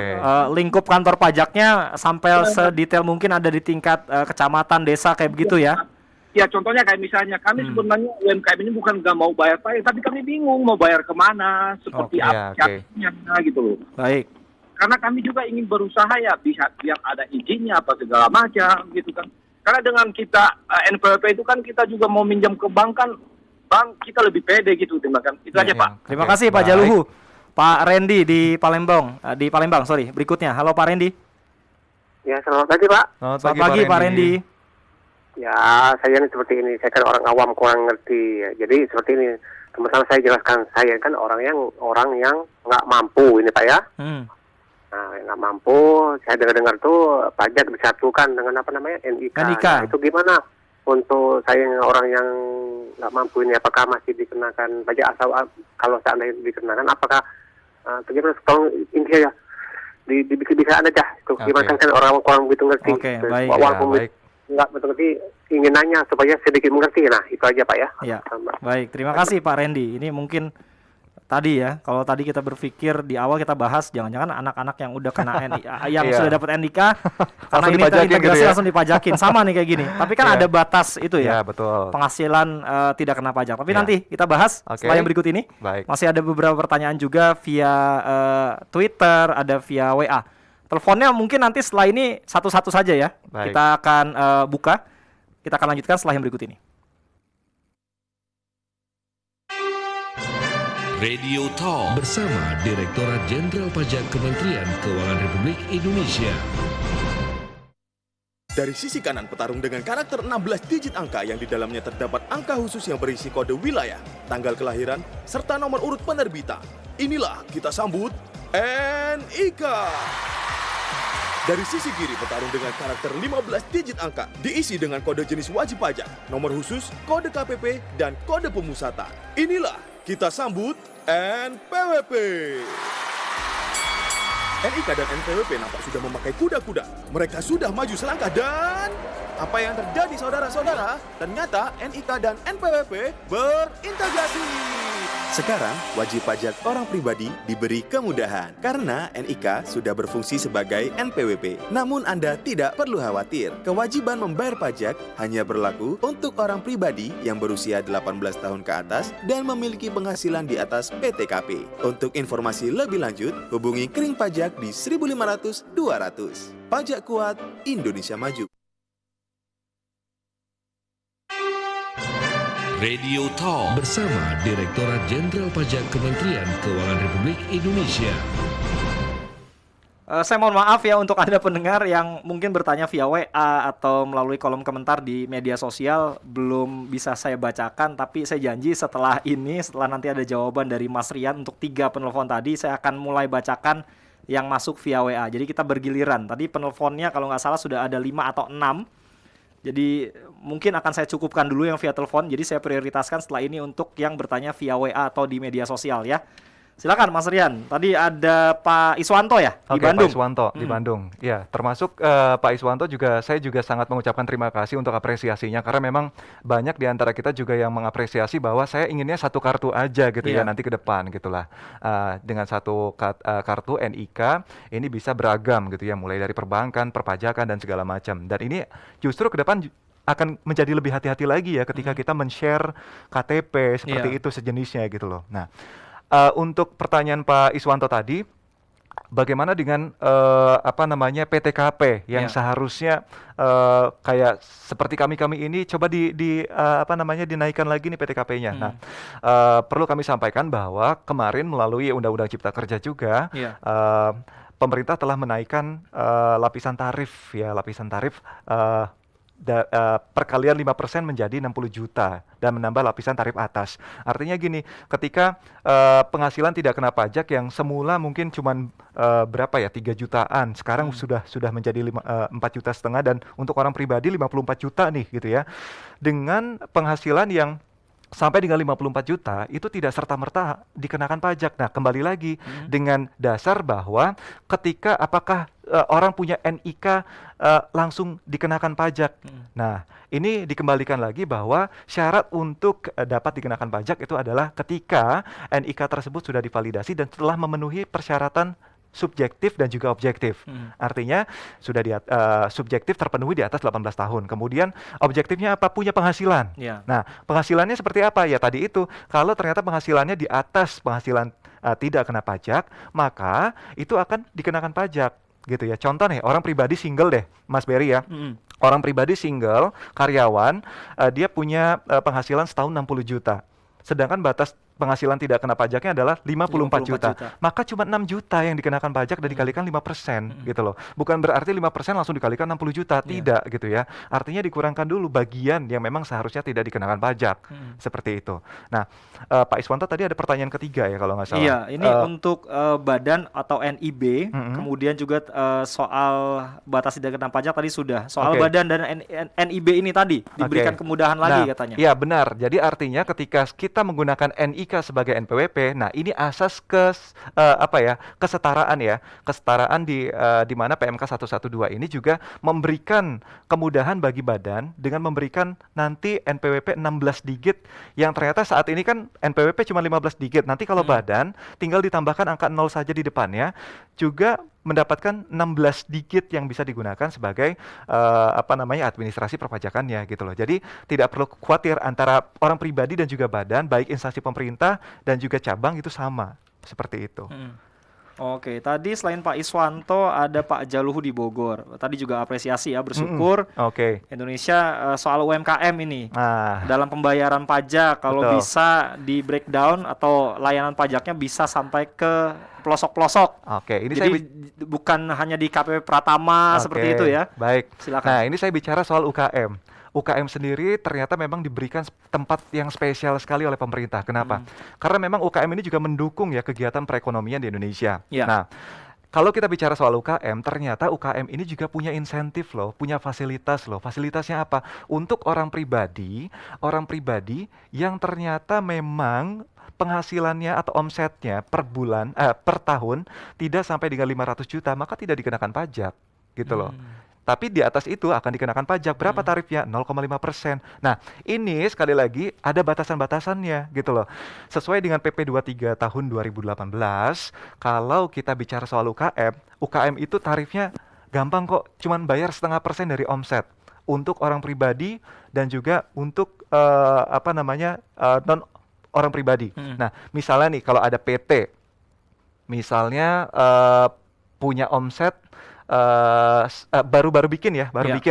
Lingkup kantor pajaknya sampai sedetail mungkin ada di tingkat kecamatan, desa kayak begitu ya? Ya contohnya kayak misalnya kami sebenarnya UMKM ini bukan nggak mau bayar pajak, tapi kami bingung mau bayar kemana, seperti apa caranya gitu loh. Baik. Karena kami juga ingin berusaha ya bisa yang ada izinnya apa segala macam gitu kan. Karena dengan kita NPWP itu kan kita juga mau minjam ke bank kan, bank kita lebih pede gitu, kan. Itu aja Pak. Terima kasih Pak Jaluhu. Pak Randy di Palembang, berikutnya. Halo Pak Randy. Ya, selamat pagi Pak. Selamat pagi Pak Randy. Ya, saya ini seperti ini. Saya kan orang awam kurang ngerti. Ya. Jadi seperti ini. Teman-teman saya jelaskan. Saya kan orang yang nggak mampu ini Pak ya. Nah, nggak mampu. Saya dengar tuh pajak disatukan dengan apa namanya NIK. Nah, itu gimana? Untuk saya yang orang yang nggak mampu ini, apakah masih dikenakan pajak asal? Kalau seandainya dikenakan, apakah bagaimana? Tolong ini ya bisa ada aja. Gimana kan orang begitu ngerti. Baik. Nggak betul ngerti, ingin nanya supaya sedikit mengerti. Nah, itu aja Pak ya. Ya. Baik, terima kasih Pak Randy. Ini mungkin tadi ya, kalau tadi kita berpikir di awal kita bahas jangan-jangan anak-anak yang udah kena yang sudah dapat NIK karena ini terintegrasi langsung dipajakin sama nih kayak gini. Tapi kan ada batas itu ya. Betul. Penghasilan tidak kena pajak. Tapi nanti kita bahas setelah yang berikut ini. Masih ada beberapa pertanyaan juga via Twitter, ada via WA. Teleponnya mungkin nanti setelah ini satu-satu saja ya. Kita akan buka. Kita akan lanjutkan setelah yang berikut ini. Radio Talk bersama Direktorat Jenderal Pajak Kementerian Keuangan Republik Indonesia. Dari sisi kanan petarung dengan karakter 16 digit angka yang di dalamnya terdapat angka khusus yang berisi kode wilayah, tanggal kelahiran, serta nomor urut penerbitan. Inilah kita sambut NIK. Dari sisi kiri petarung dengan karakter 15 digit angka diisi dengan kode jenis wajib pajak, nomor khusus, kode KPP, dan kode pemusatan. Inilah kita sambut NPWP. NIK dan NPWP nampak sudah memakai kuda-kuda. Mereka sudah maju selangkah dan apa yang terjadi saudara-saudara? Ternyata NIK dan NPWP berintegrasi. Sekarang, wajib pajak orang pribadi diberi kemudahan karena NIK sudah berfungsi sebagai NPWP. Namun Anda tidak perlu khawatir. Kewajiban membayar pajak hanya berlaku untuk orang pribadi yang berusia 18 tahun ke atas dan memiliki penghasilan di atas PTKP. Untuk informasi lebih lanjut, hubungi Kering Pajak di 1500-200. Pajak kuat, Indonesia maju. Radio Talk bersama Direktorat Jenderal Pajak Kementerian Keuangan Republik Indonesia. Saya mohon maaf ya untuk Anda pendengar yang mungkin bertanya via WA atau melalui kolom komentar di media sosial, belum bisa saya bacakan, tapi saya janji setelah nanti ada jawaban dari Mas Rian untuk 3 penelpon tadi, saya akan mulai bacakan yang masuk via WA. Jadi kita bergiliran. Tadi penelponnya kalau nggak salah sudah ada 5 atau 6. Jadi mungkin akan saya cukupkan dulu yang via telepon. Jadi saya prioritaskan setelah ini untuk yang bertanya via WA atau di media sosial ya. Silakan Mas Rian. Tadi ada Pak Iswanto ya di Bandung. Pak Iswanto di Bandung. Ya, termasuk Pak Iswanto juga saya juga sangat mengucapkan terima kasih untuk apresiasinya karena memang banyak di antara kita juga yang mengapresiasi bahwa saya inginnya satu kartu aja gitu ya nanti ke depan gitulah. Dengan satu kartu NIK ini bisa beragam gitu ya, mulai dari perbankan, perpajakan dan segala macam. Dan ini justru ke depan akan menjadi lebih hati-hati lagi ya ketika kita men-share KTP seperti itu sejenisnya gitu loh. Nah, untuk pertanyaan Pak Iswanto tadi, bagaimana dengan PTKP yang seharusnya kayak seperti kami ini coba dinaikkan lagi nih PTKP-nya. Nah, perlu kami sampaikan bahwa kemarin melalui Undang-Undang Cipta Kerja juga pemerintah telah menaikkan lapisan tarif perkalian 5% menjadi 60 juta dan menambah lapisan tarif atas. Artinya gini, ketika penghasilan tidak kena pajak yang semula mungkin cuman berapa ya, 3 jutaan, sekarang sudah menjadi 4,5 juta dan untuk orang pribadi 54 juta nih gitu ya. Dengan penghasilan yang sampai dengan 54 juta itu tidak serta-merta dikenakan pajak. Nah, kembali lagi dengan dasar bahwa ketika apakah orang punya NIK langsung dikenakan pajak. Nah, ini dikembalikan lagi bahwa syarat untuk dapat dikenakan pajak itu adalah ketika NIK tersebut sudah divalidasi dan telah memenuhi persyaratan subjektif dan juga objektif. Artinya sudah subjektif terpenuhi di atas 18 tahun. Kemudian objektifnya apa? Punya penghasilan. Nah, penghasilannya seperti apa? Ya tadi itu, kalau ternyata penghasilannya di atas penghasilan tidak kena pajak, maka itu akan dikenakan pajak gitu ya. Contoh nih, orang pribadi single deh, Mas Berry ya. Orang pribadi single, karyawan, dia punya penghasilan setahun 60 juta. Sedangkan batas penghasilan tidak kena pajaknya adalah 54 juta. Maka cuma 6 juta yang dikenakan pajak dan dikalikan 5% gitu loh. Bukan berarti 5% langsung dikalikan 60 juta, tidak gitu ya. Artinya dikurangkan dulu bagian yang memang seharusnya tidak dikenakan pajak. Seperti itu. Nah, Pak Iswanto tadi ada pertanyaan ketiga ya kalau nggak salah. Iya, ini untuk badan atau NIB, kemudian juga soal batas tidak kena pajak tadi sudah. Soal badan dan NIB ini tadi diberikan kemudahan lagi katanya. Iya, benar. Jadi artinya ketika kita menggunakan NIK sebagai NPWP, nah ini asas kesetaraan ya. Kesetaraan di mana PMK 112 ini juga memberikan kemudahan bagi badan dengan memberikan nanti NPWP 16 digit yang ternyata saat ini kan NPWP cuma 15 digit. Nanti kalau badan tinggal ditambahkan angka 0 saja di depannya, juga mendapatkan 16 digit yang bisa digunakan sebagai administrasi perpajakannya gitu loh. Jadi tidak perlu khawatir antara orang pribadi dan juga badan, baik instansi pemerintah dan juga cabang itu sama seperti itu. Oke, tadi selain Pak Iswanto ada Pak Jaluhu di Bogor. Tadi juga apresiasi ya, bersyukur Indonesia soal UMKM ini. Dalam pembayaran pajak kalau bisa di breakdown atau layanan pajaknya bisa sampai ke pelosok-pelosok. Ini jadi bukan hanya di KPP Pratama seperti itu ya. Baik. Silakan. Nah, ini saya bicara soal UKM. UKM sendiri ternyata memang diberikan tempat yang spesial sekali oleh pemerintah. Kenapa? Karena memang UKM ini juga mendukung ya kegiatan perekonomian di Indonesia. Nah, kalau kita bicara soal UKM, ternyata UKM ini juga punya insentif loh, punya fasilitas loh. Fasilitasnya apa? Untuk orang pribadi yang ternyata memang penghasilannya atau omsetnya per bulan, per tahun tidak sampai dengan 500 juta, maka tidak dikenakan pajak gitu loh. Tapi di atas itu akan dikenakan pajak. Berapa tarifnya? 0,5%. Nah, ini sekali lagi ada batasan-batasannya gitu loh. Sesuai dengan PP 23 tahun 2018, kalau kita bicara soal UKM itu tarifnya gampang kok, cuman bayar 0,5% dari omset untuk orang pribadi dan juga untuk non orang pribadi. Nah, misalnya nih kalau ada PT, misalnya punya omset baru bikin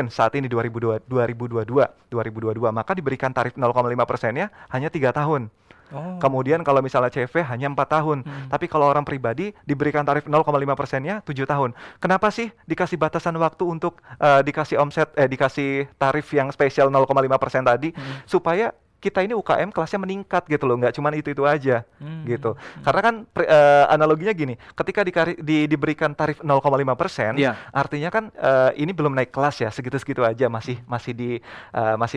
saat ini 2022, maka diberikan tarif 0,5%-nya hanya 3 tahun. Kemudian kalau misalnya CV hanya 4 tahun, tapi kalau orang pribadi diberikan tarif 0,5%-nya 7 tahun. Kenapa sih dikasih batasan waktu untuk dikasih tarif yang spesial 0,5% tadi? Supaya kita ini UKM kelasnya meningkat gitu loh, nggak cuma itu aja gitu. Karena kan analoginya gini, ketika diberikan tarif 0,5%, artinya kan ini belum naik kelas ya, segitu-segitu aja masih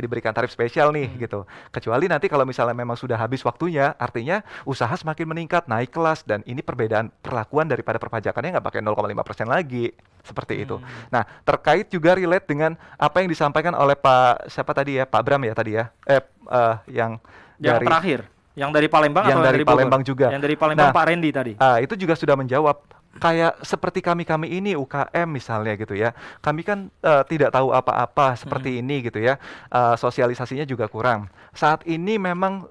diberikan tarif spesial nih gitu. Kecuali nanti kalau misalnya memang sudah habis waktunya, artinya usaha semakin meningkat, naik kelas, dan ini perbedaan perlakuan daripada perpajakannya nggak pakai 0,5% lagi. Seperti itu. Nah, terkait juga relate dengan apa yang disampaikan oleh Pak Bram ya tadi ya. Yang terakhir, yang dari Palembang yang atau dari Palembang juga. Yang dari Palembang Pak Randy tadi. Itu juga sudah menjawab. Kayak seperti kami ini UKM misalnya gitu ya. Kami kan tidak tahu apa-apa seperti ini gitu ya. Sosialisasinya juga kurang. Saat ini memang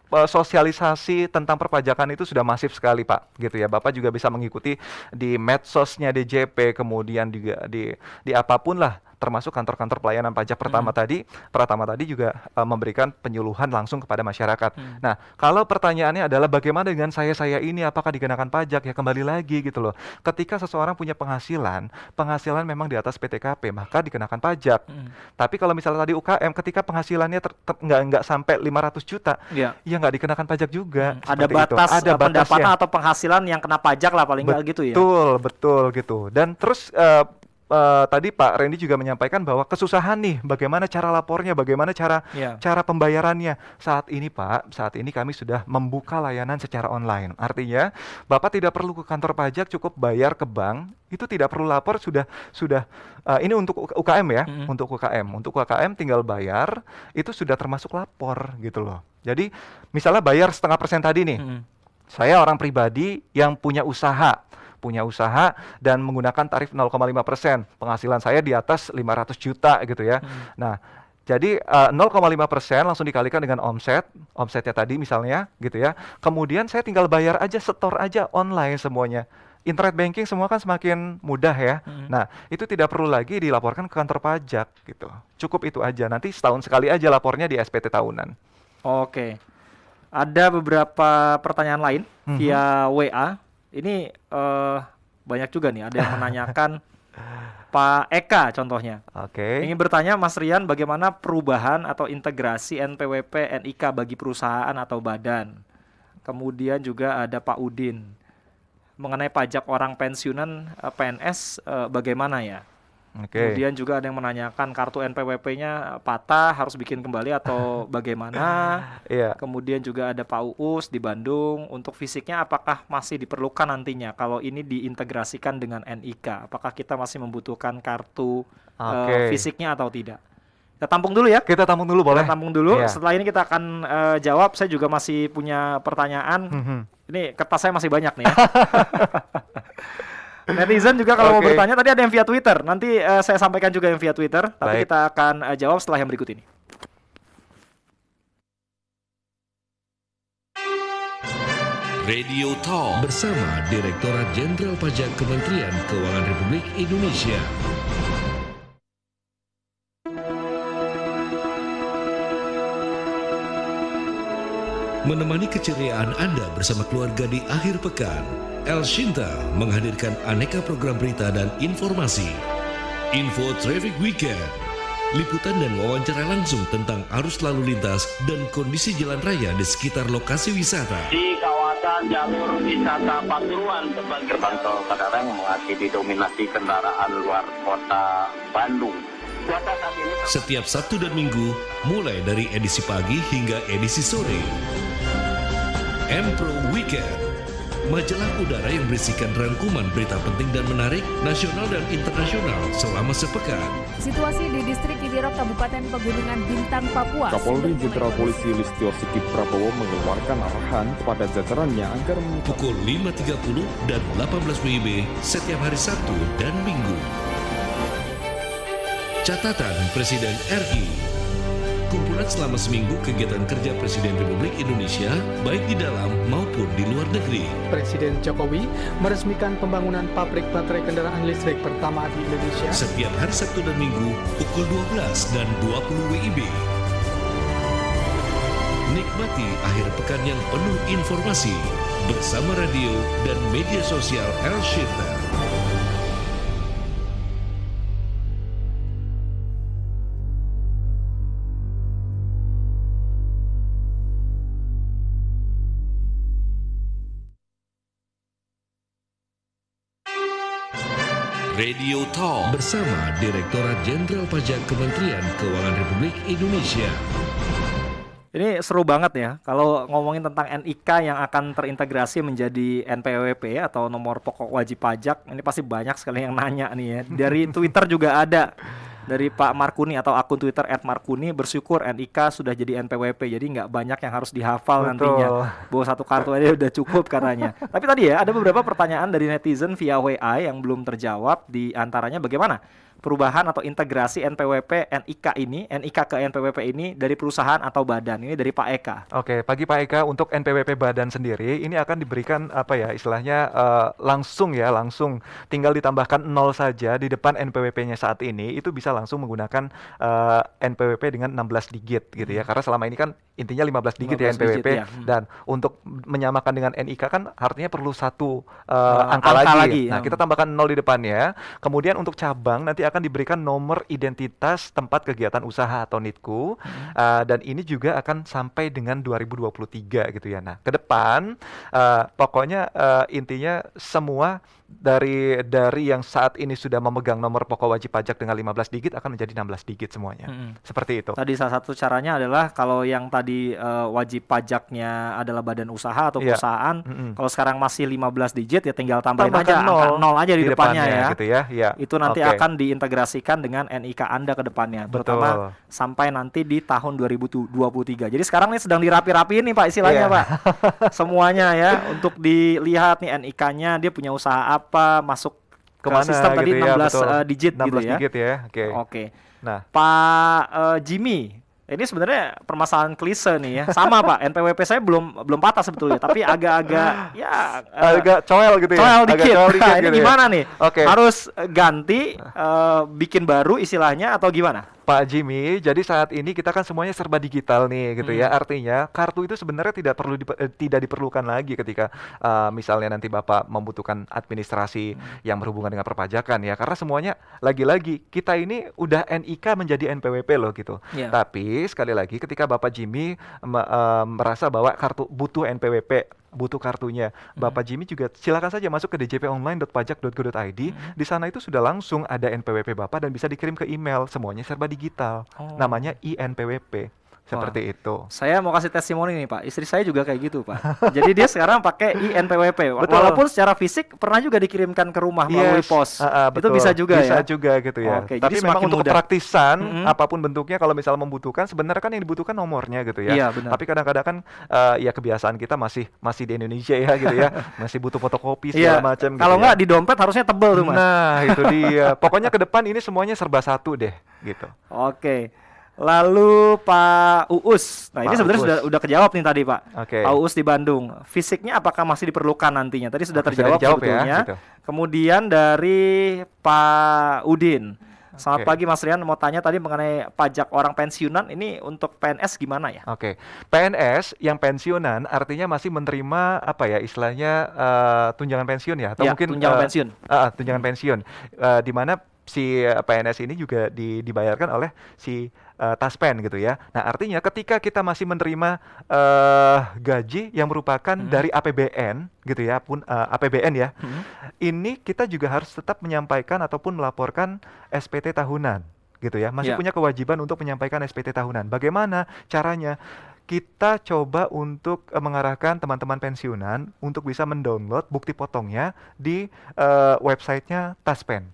sosialisasi tentang perpajakan itu sudah masif sekali Pak, gitu ya. Bapak juga bisa mengikuti di medsosnya DJP, kemudian juga di apapun lah termasuk kantor-kantor pelayanan pajak Pratama tadi juga memberikan penyuluhan langsung kepada masyarakat. Nah, kalau pertanyaannya adalah bagaimana dengan saya ini apakah dikenakan pajak? Ya kembali lagi gitu loh. Ketika seseorang punya penghasilan memang di atas PTKP, maka dikenakan pajak. Tapi kalau misalnya tadi UKM, ketika penghasilannya nggak sampai 500 juta, ya nggak dikenakan pajak juga. Ada batas pendapatan atau penghasilan yang kena pajak lah paling nggak gitu ya. Betul gitu. Dan terus tadi Pak Randy juga menyampaikan bahwa kesusahan nih, bagaimana cara lapornya, bagaimana cara pembayarannya. Saat ini kami sudah membuka layanan secara online. Artinya Bapak tidak perlu ke kantor pajak, cukup bayar ke bank, itu tidak perlu lapor, sudah ini untuk UKM ya, untuk UKM tinggal bayar, itu sudah termasuk lapor gitu loh. Jadi misalnya bayar 0,5% tadi nih, saya orang pribadi yang punya usaha dan menggunakan tarif 0,5%. Penghasilan saya di atas 500 juta gitu ya. Nah, jadi 0,5% langsung dikalikan dengan omsetnya tadi misalnya gitu ya. Kemudian saya tinggal bayar aja, setor aja online semuanya. Internet banking semua kan semakin mudah ya. Nah, itu tidak perlu lagi dilaporkan ke kantor pajak gitu. Cukup itu aja. Nanti setahun sekali aja lapornya di SPT tahunan. Oke. Ada beberapa pertanyaan lain via WA. Ini banyak juga nih, ada yang menanyakan Pak Eka contohnya. Ingin bertanya Mas Rian, bagaimana perubahan atau integrasi NPWP NIK bagi perusahaan atau badan. Kemudian juga ada Pak Udin mengenai pajak orang pensiunan PNS, bagaimana ya. Kemudian juga ada yang menanyakan kartu NPWP-nya patah, harus bikin kembali atau bagaimana. Kemudian juga ada Pak Uus di Bandung, untuk fisiknya apakah masih diperlukan nantinya kalau ini diintegrasikan dengan NIK? Apakah kita masih membutuhkan kartu fisiknya atau tidak? Kita tampung dulu ya. Kita tampung dulu boleh. Kita tampung dulu. Setelah ini kita akan jawab. Saya juga masih punya pertanyaan. Ini kertas saya masih banyak nih ya. Netizen juga kalau mau bertanya, tadi ada yang via Twitter. Nanti saya sampaikan juga yang via Twitter. Tapi kita akan jawab setelah yang berikut ini. Radio Talk bersama Direktorat Jenderal Pajak Kementerian Keuangan Republik Indonesia. Menemani keceriaan Anda bersama keluarga di akhir pekan, El Shinta menghadirkan aneka program berita dan informasi. Info Traffic Weekend, liputan dan wawancara langsung tentang arus lalu lintas dan kondisi jalan raya di sekitar lokasi wisata. Di kawasan jalur wisata Pasuruan, gerbang tol Padalarang masih didominasi kendaraan luar kota Bandung. Setiap Sabtu dan Minggu, mulai dari edisi pagi hingga edisi sore. M-Pro Weekend, majalah udara yang berisikan rangkuman berita penting dan menarik nasional dan internasional selama sepekan. Situasi di distrik Idirok Kabupaten Pegunungan Bintang, Papua. Kapolri Jenderal Polisi Listio Sigit Prabowo mengeluarkan arahan kepada jajarannya agar pukul 5.30 dan 18 WIB setiap hari Sabtu dan Minggu. Catatan Presiden RI. Kumpulan selama seminggu kegiatan kerja Presiden Republik Indonesia, baik di dalam maupun di luar negeri. Presiden Jokowi meresmikan pembangunan pabrik baterai kendaraan listrik pertama di Indonesia. Setiap hari Sabtu dan Minggu, pukul 12 dan 20 WIB. Nikmati akhir pekan yang penuh informasi, bersama radio dan media sosial El Shinta. Radio Talk bersama Direktorat Jenderal Pajak Kementerian Keuangan Republik Indonesia. Ini seru banget ya kalau ngomongin tentang NIK yang akan terintegrasi menjadi NPWP atau nomor pokok wajib pajak. Ini pasti banyak sekali yang nanya nih ya. Dari Twitter juga ada. Dari Pak Markuni atau akun Twitter @markuni, bersyukur NIK sudah jadi NPWP, jadi nggak banyak yang harus dihafal. Betul. Nantinya bawa satu kartu aja udah cukup katanya. Tapi tadi ya ada beberapa pertanyaan dari netizen via WA yang belum terjawab, di antaranya bagaimana perubahan atau integrasi NPWP NIK ke NPWP ini dari perusahaan atau badan. Ini dari Pak Eka. Oke, pagi Pak Eka, untuk NPWP badan sendiri ini akan diberikan istilahnya langsung tinggal ditambahkan 0 saja di depan NPWP-nya saat ini, itu bisa langsung menggunakan NPWP dengan 16 digit gitu ya. Karena selama ini kan intinya 15 digit ya NPWP dan untuk menyamakan dengan NIK kan artinya perlu satu angka lagi. Nah, kita tambahkan 0 di depannya. Kemudian untuk cabang nanti akan diberikan nomor identitas tempat kegiatan usaha atau NITKU, dan ini juga akan sampai dengan 2023 gitu ya. Nah, ke depan pokoknya intinya semua dari yang saat ini sudah memegang nomor pokok wajib pajak dengan 15 digit akan menjadi 16 digit semuanya. Seperti itu. Tadi salah satu caranya adalah kalau yang tadi wajib pajaknya adalah badan usaha atau perusahaan, kalau sekarang masih 15 digit ya tinggal tambahin aja angka 0 aja di depannya ya. Gitu ya. Itu nanti akan diintegrasikan dengan NIK Anda ke depannya, terutama sampai nanti di tahun 2023. Jadi sekarang ini sedang dirapi-rapiin nih Pak istilahnya Pak. Semuanya ya untuk dilihat nih NIK-nya dia punya usaha apa, masuk kemana sistem gitu tadi ya, 16 digit 16 gitu ya. digit ya. Oke. Nah, Pak Jimmy, ini sebenarnya permasalahan klise nih ya. Sama Pak, NPWP saya belum patah sebetulnya, tapi agak-agak ya agak coel gitu ya. Coel dikit. Nah, ini gitu gimana ya? nih? Harus ganti bikin baru istilahnya atau gimana? Pak Jimmy, jadi saat ini kita kan semuanya serba digital nih gitu ya. Artinya kartu itu sebenarnya tidak diperlukan lagi ketika misalnya nanti Bapak membutuhkan administrasi yang berhubungan dengan perpajakan ya. Karena semuanya lagi-lagi kita ini udah NIK menjadi NPWP loh gitu. Tapi sekali lagi ketika Bapak Jimmy merasa bahwa kartu butuh NPWP, butuh kartunya, Bapak Jimmy juga silakan saja masuk ke djponline.pajak.go.id. Di sana itu sudah langsung ada NPWP Bapak dan bisa dikirim ke email. Semuanya serba digital. Namanya INPWP. Seperti itu. Saya mau kasih testimoni nih Pak. Istri saya juga kayak gitu Pak. Jadi dia sekarang pakai INPWP. Walaupun secara fisik pernah juga dikirimkan ke rumah melalui pos. Itu bisa juga bisa juga gitu ya. Tapi jadi memang untuk kepraktisan apapun bentuknya, kalau misalnya membutuhkan, sebenarnya kan yang dibutuhkan nomornya gitu ya. Tapi kadang-kadang kan ya kebiasaan kita masih di Indonesia ya gitu ya. Masih butuh fotokopi segala macam. Kalau nggak di dompet harusnya tebel tuh Mas. Nah itu dia. Pokoknya ke depan ini semuanya serba satu deh gitu. Oke. Lalu Pak Uus, nah ini sebenarnya sudah kejawab nih tadi Pak. Pak Uus di Bandung, fisiknya apakah masih diperlukan nantinya? Tadi sudah terjawab sebetulnya. Gitu. Kemudian dari Pak Udin, selamat pagi Mas Rian, mau tanya tadi mengenai pajak orang pensiunan, ini untuk PNS gimana ya? PNS yang pensiunan artinya masih menerima apa ya istilahnya tunjangan pensiun ya? Atau mungkin tunjangan pensiun. Tunjangan pensiun, di mana si PNS ini juga dibayarkan oleh si Taspen gitu ya. Nah artinya ketika kita masih menerima gaji yang merupakan dari APBN gitu ya, pun APBN ya, ini kita juga harus tetap menyampaikan ataupun melaporkan SPT tahunan gitu ya. Masih punya kewajiban untuk menyampaikan SPT tahunan. Bagaimana caranya? Kita coba untuk mengarahkan teman-teman pensiunan untuk bisa mendownload bukti potongnya di websitenya Taspen.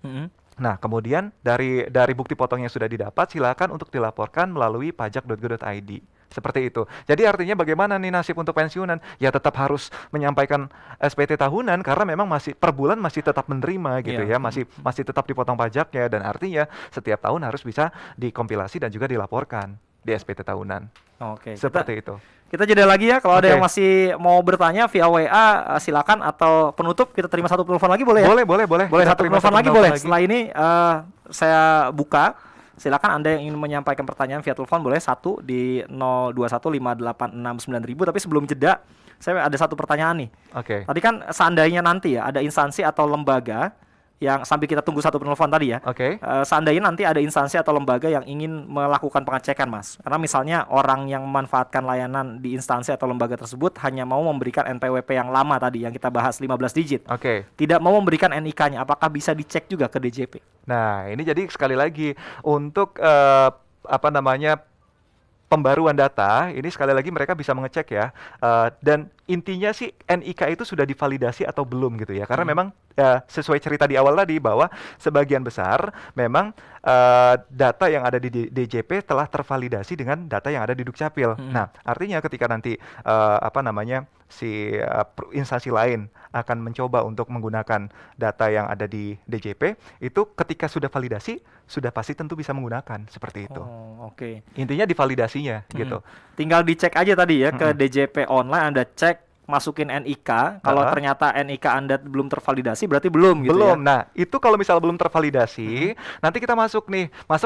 Nah, kemudian dari bukti potong yang sudah didapat, silakan untuk dilaporkan melalui pajak.go.id. Seperti itu. Jadi artinya bagaimana nih nasib untuk pensiunan? Ya tetap harus menyampaikan SPT tahunan karena memang masih per bulan masih tetap menerima gitu ya, masih tetap dipotong pajaknya, dan artinya setiap tahun harus bisa dikompilasi dan juga dilaporkan di SPT tahunan. Seperti itu. Kita jeda lagi ya, kalau ada yang masih mau bertanya via WA silakan, atau penutup kita terima satu telepon lagi boleh ya? Boleh. Boleh satu telepon lagi boleh. Setelah ini saya buka, silakan Anda yang ingin menyampaikan pertanyaan via telepon boleh satu di 0215869000. Tapi sebelum jeda, saya ada satu pertanyaan nih. Tadi kan seandainya nanti ya ada instansi atau lembaga yang sambil kita tunggu satu penelpon tadi ya. Seandainya nanti ada instansi atau lembaga yang ingin melakukan pengecekan Mas, karena misalnya orang yang memanfaatkan layanan di instansi atau lembaga tersebut hanya mau memberikan NPWP yang lama tadi yang kita bahas 15 digit, tidak mau memberikan NIK-nya, apakah bisa dicek juga ke DJP? Nah ini jadi sekali lagi untuk pembaruan data ini sekali lagi mereka bisa mengecek ya, dan intinya sih NIK itu sudah divalidasi atau belum gitu ya, karena memang sesuai cerita di awal tadi bahwa sebagian besar memang data yang ada di DJP telah tervalidasi dengan data yang ada di Dukcapil. Nah, artinya ketika nanti instansi lain akan mencoba untuk menggunakan data yang ada di DJP, itu ketika sudah validasi sudah pasti tentu bisa menggunakan seperti itu. Oke. Intinya di validasinya gitu. Tinggal dicek aja tadi ya ke DJP online, Anda cek, masukin NIK, kalau ternyata NIK Anda belum tervalidasi berarti belum gitu belum. ya. Nah, itu kalau misal belum tervalidasi, nanti kita masuk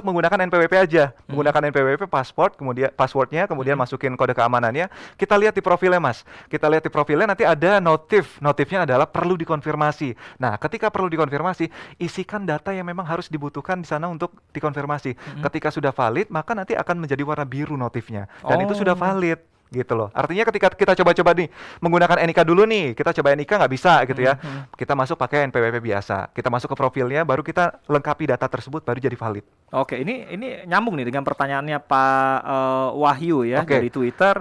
menggunakan NPWP aja. Menggunakan NPWP kemudian passwordnya, kemudian masukin kode keamanannya. Kita lihat di profilnya, Mas. Kita lihat di profilnya nanti ada notifnya adalah perlu dikonfirmasi. Nah, ketika perlu dikonfirmasi, isikan data yang memang harus dibutuhkan di sana untuk dikonfirmasi. Ketika sudah valid, maka nanti akan menjadi warna biru notifnya. Dan itu sudah valid. Gitu loh. Artinya ketika kita coba-coba nih menggunakan NIK dulu nih, kita coba NIK nggak bisa gitu ya. Kita masuk pakai NPWP biasa. Kita masuk ke profilnya, baru kita lengkapi data tersebut, baru jadi valid. Oke, ini nyambung nih dengan pertanyaannya Pak Wahyu ya dari Twitter.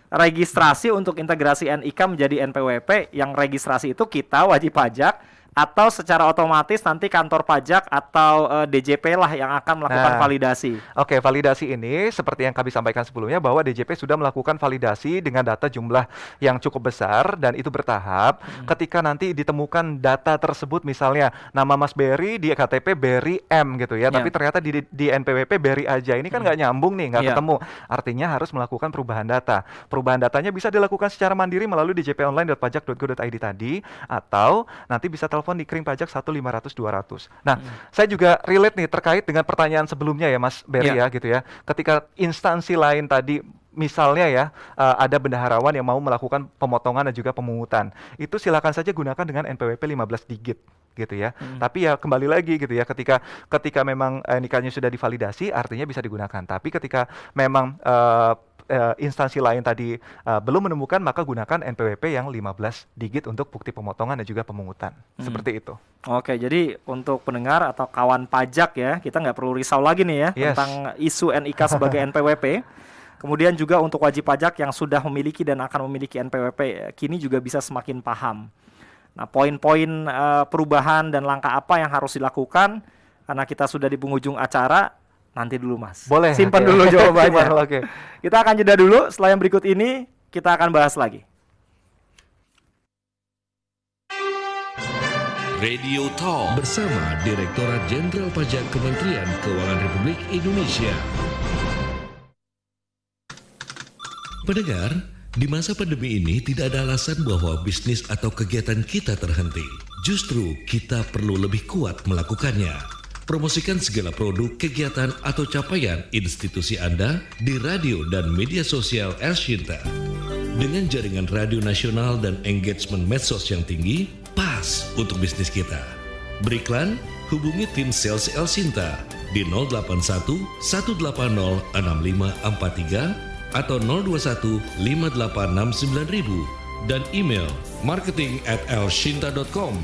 Registrasi untuk integrasi NIK menjadi NPWP, yang registrasi itu kita wajib pajak atau secara otomatis nanti kantor pajak atau DJP lah yang akan melakukan validasi. Oke, validasi ini seperti yang kami sampaikan sebelumnya bahwa DJP sudah melakukan validasi dengan data jumlah yang cukup besar dan itu bertahap. Ketika nanti ditemukan data tersebut, misalnya nama Mas Berry di KTP Berry M gitu ya, tapi ternyata di NPWP Berry aja, ini kan nggak nyambung nih, nggak ketemu. Artinya harus melakukan perubahan data. Perubahan datanya bisa dilakukan secara mandiri melalui djponline.pajak.go.id tadi, atau nanti bisa telepon di Kring Pajak 1-500-200. Nah, saya juga relate nih terkait dengan pertanyaan sebelumnya ya Mas Berry ya gitu ya. Ketika instansi lain tadi misalnya ya ada bendaharawan yang mau melakukan pemotongan dan juga pemungutan, itu silakan saja gunakan dengan NPWP 15 digit gitu ya. Tapi ya kembali lagi gitu ya, ketika memang NIK-nya sudah divalidasi artinya bisa digunakan. Tapi ketika memang instansi lain tadi belum menemukan, maka gunakan NPWP yang 15 digit untuk bukti pemotongan dan juga pemungutan. Seperti itu. Oke, jadi untuk pendengar atau kawan pajak ya, kita nggak perlu risau lagi nih ya tentang isu NIK sebagai NPWP. Kemudian juga untuk wajib pajak yang sudah memiliki dan akan memiliki NPWP, kini juga bisa semakin paham. Nah, poin-poin perubahan dan langkah apa yang harus dilakukan, karena kita sudah di penghujung acara. Nanti dulu Mas. Boleh. Simpan dulu jawabannya. Kita akan jeda dulu. Setelah yang berikut ini kita akan bahas lagi. Radio Talk bersama Direktorat Jenderal Pajak Kementerian Keuangan Republik Indonesia. Pendengar, di masa pandemi ini tidak ada alasan bahwa bisnis atau kegiatan kita terhenti. Justru kita perlu lebih kuat melakukannya. Promosikan segala produk, kegiatan, atau capaian institusi Anda di radio dan media sosial Elshinta. Dengan jaringan radio nasional dan engagement medsos yang tinggi, pas untuk bisnis kita. Beriklan, hubungi tim sales Elshinta di 081 180 6543 atau 021 5869000 dan email marketing@elshinta.com.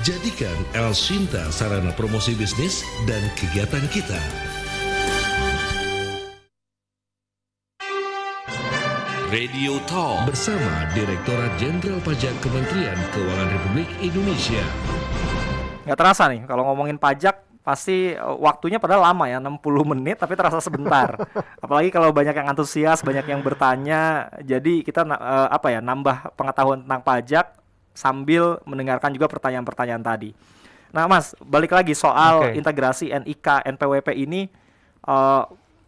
Jadikan Elshinta sarana promosi bisnis dan kegiatan kita. Radio Talk bersama Direktorat Jenderal Pajak Kementerian Keuangan Republik Indonesia. Nggak terasa nih, kalau ngomongin pajak pasti waktunya padahal lama ya, 60 menit tapi terasa sebentar. Apalagi kalau banyak yang antusias, banyak yang bertanya, jadi kita nambah pengetahuan tentang pajak sambil mendengarkan juga pertanyaan-pertanyaan tadi. Nah Mas, balik lagi soal integrasi NIK NPWP ini,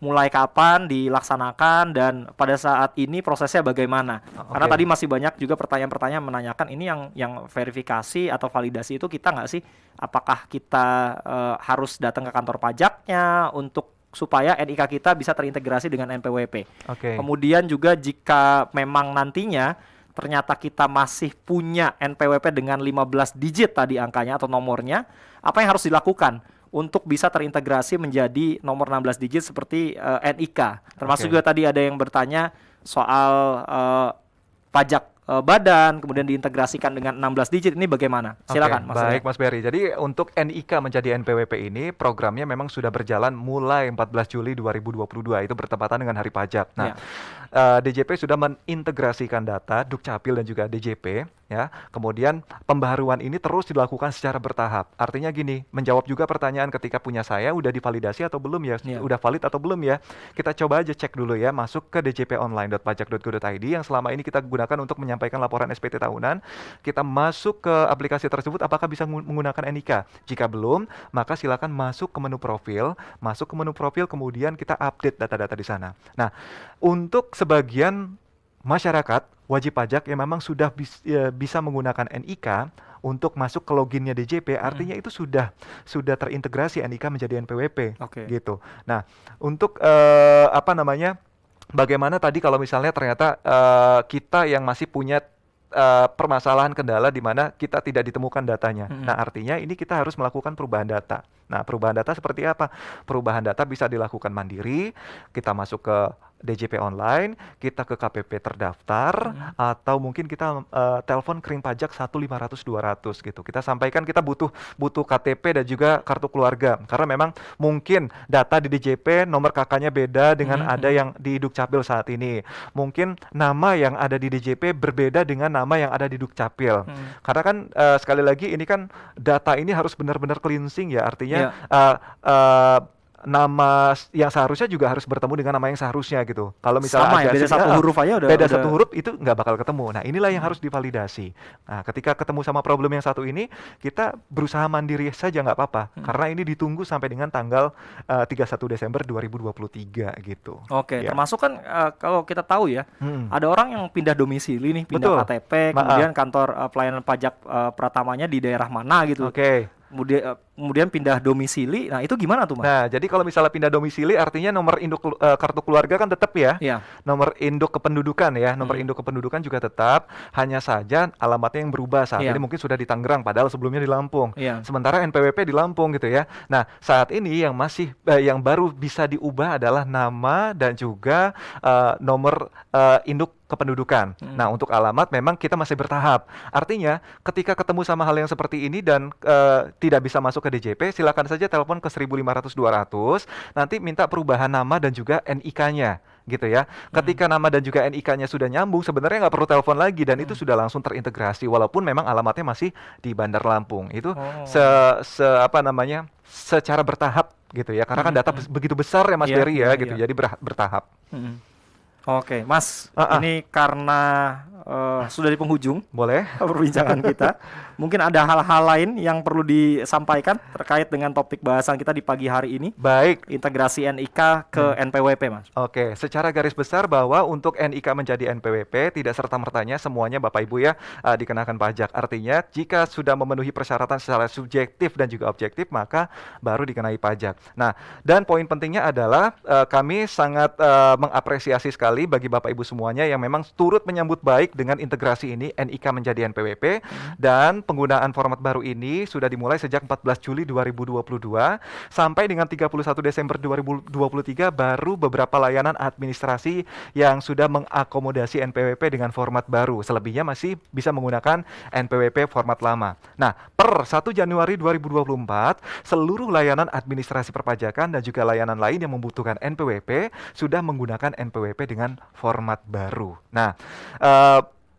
mulai kapan dilaksanakan dan pada saat ini prosesnya bagaimana? Karena tadi masih banyak juga pertanyaan-pertanyaan menanyakan ini yang verifikasi atau validasi itu kita nggak sih? Apakah kita harus datang ke kantor pajaknya untuk supaya NIK kita bisa terintegrasi dengan NPWP? Kemudian juga jika memang nantinya ternyata kita masih punya NPWP dengan 15 digit tadi angkanya atau nomornya, apa yang harus dilakukan untuk bisa terintegrasi menjadi nomor 16 digit seperti NIK? Termasuk juga tadi ada yang bertanya soal pajak badan, kemudian diintegrasikan dengan 16 digit, ini bagaimana? Silakan Mas. Baik Mas Berry. Jadi untuk NIK menjadi NPWP ini programnya memang sudah berjalan mulai 14 Juli 2022, itu bertepatan dengan Hari Pajak. Nah, DJP sudah mengintegrasikan data Dukcapil dan juga DJP ya. Kemudian pembaharuan ini terus dilakukan secara bertahap. Artinya gini, menjawab juga pertanyaan ketika punya saya udah divalidasi atau belum ya? Udah valid atau belum ya? Kita coba aja cek dulu ya, masuk ke djponline.pajak.go.id yang selama ini kita gunakan untuk menyampaikan laporan SPT tahunan. Kita masuk ke aplikasi tersebut, apakah bisa menggunakan NIK? Jika belum, maka silakan masuk ke menu profil, kemudian kita update data-data di sana. Nah, untuk sebagian masyarakat wajib pajak yang memang sudah bisa menggunakan NIK untuk masuk ke loginnya DJP, artinya itu sudah terintegrasi NIK menjadi NPWP, gitu. Nah, untuk bagaimana tadi kalau misalnya ternyata kita yang masih punya permasalahan kendala di mana kita tidak ditemukan datanya. Nah, artinya ini kita harus melakukan perubahan data. Nah, perubahan data seperti apa? Perubahan data bisa dilakukan mandiri, kita masuk ke DJP online, kita ke KPP terdaftar, atau mungkin kita telepon kering pajak 1-500-200 gitu. Kita sampaikan kita butuh KTP dan juga kartu keluarga, karena memang mungkin data di DJP nomor KK-nya beda dengan ada yang di Dukcapil saat ini. Mungkin nama yang ada di DJP berbeda dengan nama yang ada di Dukcapil. Karena kan sekali lagi ini kan data ini harus benar-benar cleansing ya, artinya nama yang seharusnya juga harus bertemu dengan nama yang seharusnya gitu. Kalau misalnya beda satu huruf aja beda satu huruf itu nggak bakal ketemu. Nah, inilah yang harus divalidasi. Nah, ketika ketemu sama problem yang satu ini, kita berusaha mandiri saja nggak apa-apa, karena ini ditunggu sampai dengan tanggal 31 Desember 2023 gitu. Termasuk kan kalau kita tahu ya, ada orang yang pindah domisili nih, pindah KTP, kemudian kantor pelayanan pajak pratamanya di daerah mana gitu. Kemudian pindah domisili. Nah, itu gimana tuh, Mas? Nah, jadi kalau misalnya pindah domisili artinya nomor induk kartu keluarga kan tetap ya. Nomor induk kependudukan ya, nomor induk kependudukan juga tetap, hanya saja alamatnya yang berubah. Saat ini mungkin sudah di Tangerang padahal sebelumnya di Lampung. Sementara NPWP di Lampung gitu ya. Nah, saat ini yang baru bisa diubah adalah nama dan juga nomor induk kependudukan. Nah, untuk alamat memang kita masih bertahap. Artinya, ketika ketemu sama hal yang seperti ini dan tidak bisa masuk ke DJP, silakan saja telepon ke 1-500-200, nanti minta perubahan nama dan juga NIK-nya, gitu ya. Ketika nama dan juga NIK-nya sudah nyambung, sebenarnya nggak perlu telepon lagi dan itu sudah langsung terintegrasi, walaupun memang alamatnya masih di Bandar Lampung. Itu secara bertahap gitu ya, karena kan data begitu besar ya Mas Berry ya, gitu. Jadi bertahap. Mas, ini karena sudah di penghujung, boleh perbincangan kita. Mungkin ada hal-hal lain yang perlu disampaikan terkait dengan topik bahasan kita di pagi hari ini. Baik, integrasi NIK ke NPWP, Mas. Secara garis besar bahwa untuk NIK menjadi NPWP tidak serta-mertanya semuanya Bapak Ibu ya dikenakan pajak. Artinya jika sudah memenuhi persyaratan secara subjektif dan juga objektif, maka baru dikenai pajak. Nah, dan poin pentingnya adalah kami sangat mengapresiasi sekali bagi Bapak Ibu semuanya yang memang turut menyambut baik dengan integrasi ini NIK menjadi NPWP, dan penggunaan format baru ini sudah dimulai sejak 14 Juli 2022 sampai dengan 31 Desember 2023 baru beberapa layanan administrasi yang sudah mengakomodasi NPWP dengan format baru. Selebihnya masih bisa menggunakan NPWP format lama. Nah, per 1 Januari 2024 seluruh layanan administrasi perpajakan dan juga layanan lain yang membutuhkan NPWP sudah menggunakan NPWP dengan format baru. Nah,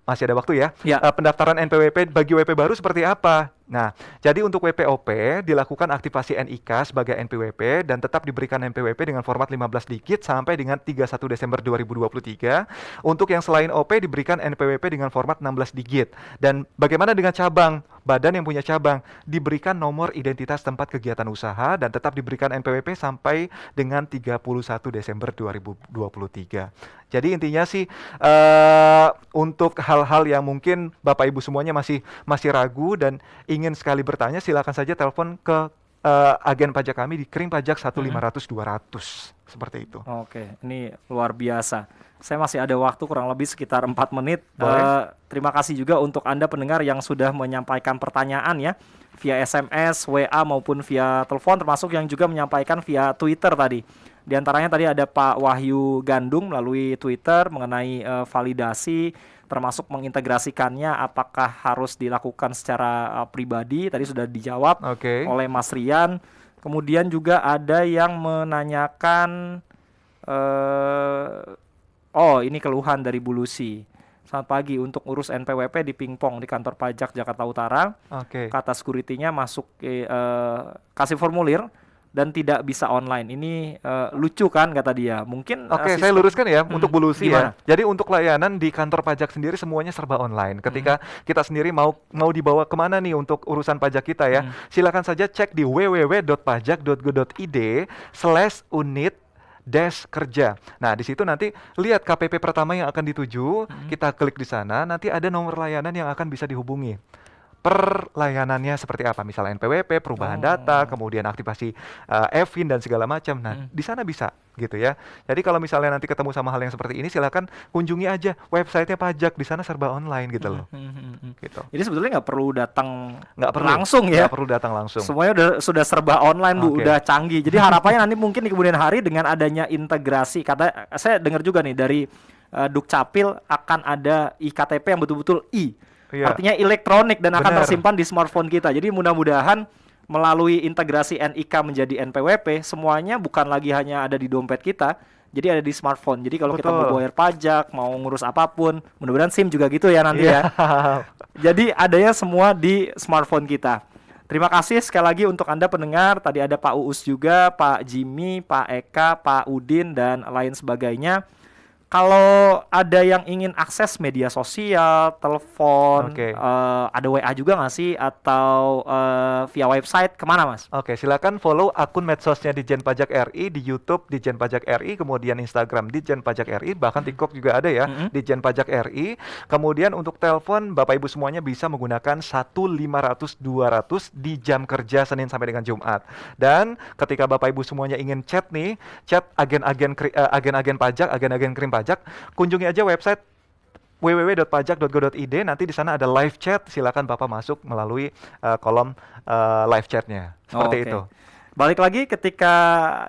masih ada waktu ya. Pendaftaran NPWP bagi WP baru seperti apa? Nah, jadi untuk WPOP dilakukan aktivasi NIK sebagai NPWP dan tetap diberikan NPWP dengan format 15 digit sampai dengan 31 Desember 2023. Untuk yang selain OP diberikan NPWP dengan format 16 digit. Dan bagaimana dengan cabang? Badan yang punya cabang diberikan nomor identitas tempat kegiatan usaha dan tetap diberikan NPWP sampai dengan 31 Desember 2023. Jadi intinya sih untuk hal-hal yang mungkin Bapak Ibu semuanya masih ragu dan ingin sekali bertanya, silakan saja telepon ke agen pajak kami di Kering Pajak 1-500-200 seperti itu. Ini luar biasa. Saya masih ada waktu kurang lebih sekitar 4 menit. Terima kasih juga untuk Anda pendengar yang sudah menyampaikan pertanyaan ya via SMS, WA maupun via telepon, termasuk yang juga menyampaikan via Twitter tadi. Di antaranya tadi ada Pak Wahyu Gandung melalui Twitter mengenai validasi termasuk mengintegrasikannya apakah harus dilakukan secara pribadi, tadi sudah dijawab oleh Mas Rian. Kemudian juga ada yang menanyakan ini keluhan dari Bu Lucy. Selamat pagi, untuk urus NPWP di Pingpong di kantor pajak Jakarta Utara. Kata security-nya masuk kasih formulir dan tidak bisa online. Ini lucu kan kata dia. Mungkin saya luruskan ya untuk Bu Lucy ya. Jadi untuk layanan di kantor pajak sendiri semuanya serba online. Ketika kita sendiri mau dibawa kemana nih untuk urusan pajak kita ya, silakan saja cek di www.pajak.go.id/unit kerja. Nah, di situ nanti lihat KPP pertama yang akan dituju, kita klik di sana, nanti ada nomor layanan yang akan bisa dihubungi. Per layanannya seperti apa, misalnya NPWP, perubahan data, kemudian aktivasi EVIN dan segala macam. Nah, di sana bisa gitu ya. Jadi kalau misalnya nanti ketemu sama hal yang seperti ini, silakan kunjungi aja websitenya pajak, di sana serba online gitu loh. Gitu. Jadi sebetulnya nggak perlu datang langsung ya. Nggak perlu datang langsung. Semuanya sudah serba online Bu, udah canggih. Jadi harapannya nanti mungkin di kemudian hari dengan adanya integrasi, saya dengar juga nih dari Dukcapil akan ada iKTP yang betul-betul artinya elektronik dan akan tersimpan di smartphone kita. Jadi mudah-mudahan melalui integrasi NIK menjadi NPWP, semuanya bukan lagi hanya ada di dompet kita, jadi ada di smartphone. Jadi kalau kita mau bayar pajak, mau ngurus apapun, mudah-mudahan SIM juga gitu ya nanti ya. Jadi adanya semua di smartphone kita. Terima kasih sekali lagi untuk Anda pendengar. Tadi ada Pak Uus juga, Pak Jimmy, Pak Eka, Pak Udin, dan lain sebagainya. Kalau ada yang ingin akses media sosial, telepon, ada WA juga nggak sih? Atau via website, kemana Mas? Silakan follow akun medsosnya Ditjen Pajak RI, di YouTube Ditjen Pajak RI, kemudian Instagram Ditjen Pajak RI, bahkan TikTok juga ada ya, Ditjen Pajak RI. Kemudian untuk telepon, Bapak Ibu semuanya bisa menggunakan 1-500-200 di jam kerja Senin sampai dengan Jumat. Dan ketika Bapak Ibu semuanya ingin chat nih, chat agen-agen pajak, agen-agen krim pajak, kunjungi aja website www.pajak.go.id, nanti di sana ada live chat, silakan Bapak masuk melalui kolom live chatnya. Seperti itu. Balik lagi ketika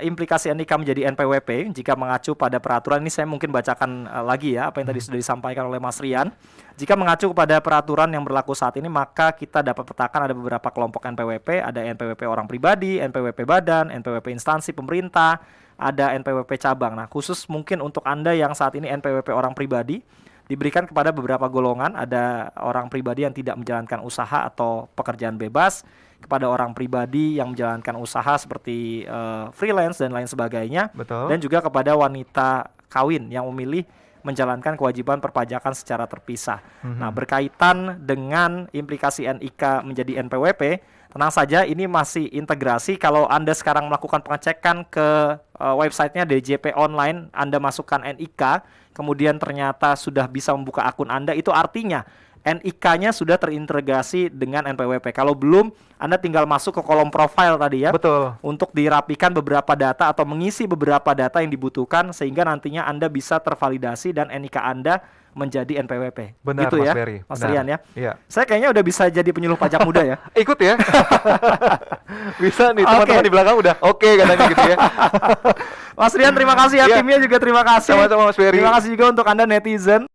implikasi NIK menjadi NPWP, jika mengacu pada peraturan ini, saya mungkin bacakan lagi ya apa yang tadi sudah disampaikan oleh Mas Rian. Jika mengacu kepada peraturan yang berlaku saat ini, maka kita dapat petakan ada beberapa kelompok NPWP, ada NPWP orang pribadi, NPWP badan, NPWP instansi pemerintah, ada NPWP cabang. Nah, khusus mungkin untuk Anda yang saat ini NPWP orang pribadi, diberikan kepada beberapa golongan. Ada orang pribadi yang tidak menjalankan usaha atau pekerjaan bebas, kepada orang pribadi yang menjalankan usaha seperti freelance dan lain sebagainya. Dan juga kepada wanita kawin yang memilih menjalankan kewajiban perpajakan secara terpisah. Nah, berkaitan dengan implikasi NIK menjadi NPWP, tenang saja, ini masih integrasi. Kalau Anda sekarang melakukan pengecekan ke websitenya DJP Online, Anda masukkan NIK, kemudian ternyata sudah bisa membuka akun Anda, itu artinya NIK-nya sudah terintegrasi dengan NPWP. Kalau belum, Anda tinggal masuk ke kolom profile tadi ya. Untuk dirapikan beberapa data atau mengisi beberapa data yang dibutuhkan, sehingga nantinya Anda bisa tervalidasi dan NIK Anda menjadi NPWP. Benar, gitu Mas ya, Ferry. Mas Rian ya. Iya. Saya kayaknya udah bisa jadi penyuluh pajak muda ya. Ikut ya. Bisa nih, teman-teman di belakang udah oke katanya gitu ya. Mas Rian terima kasih ya, timnya juga terima kasih. Sama-sama Mas Ferry. Terima kasih juga untuk Anda netizen.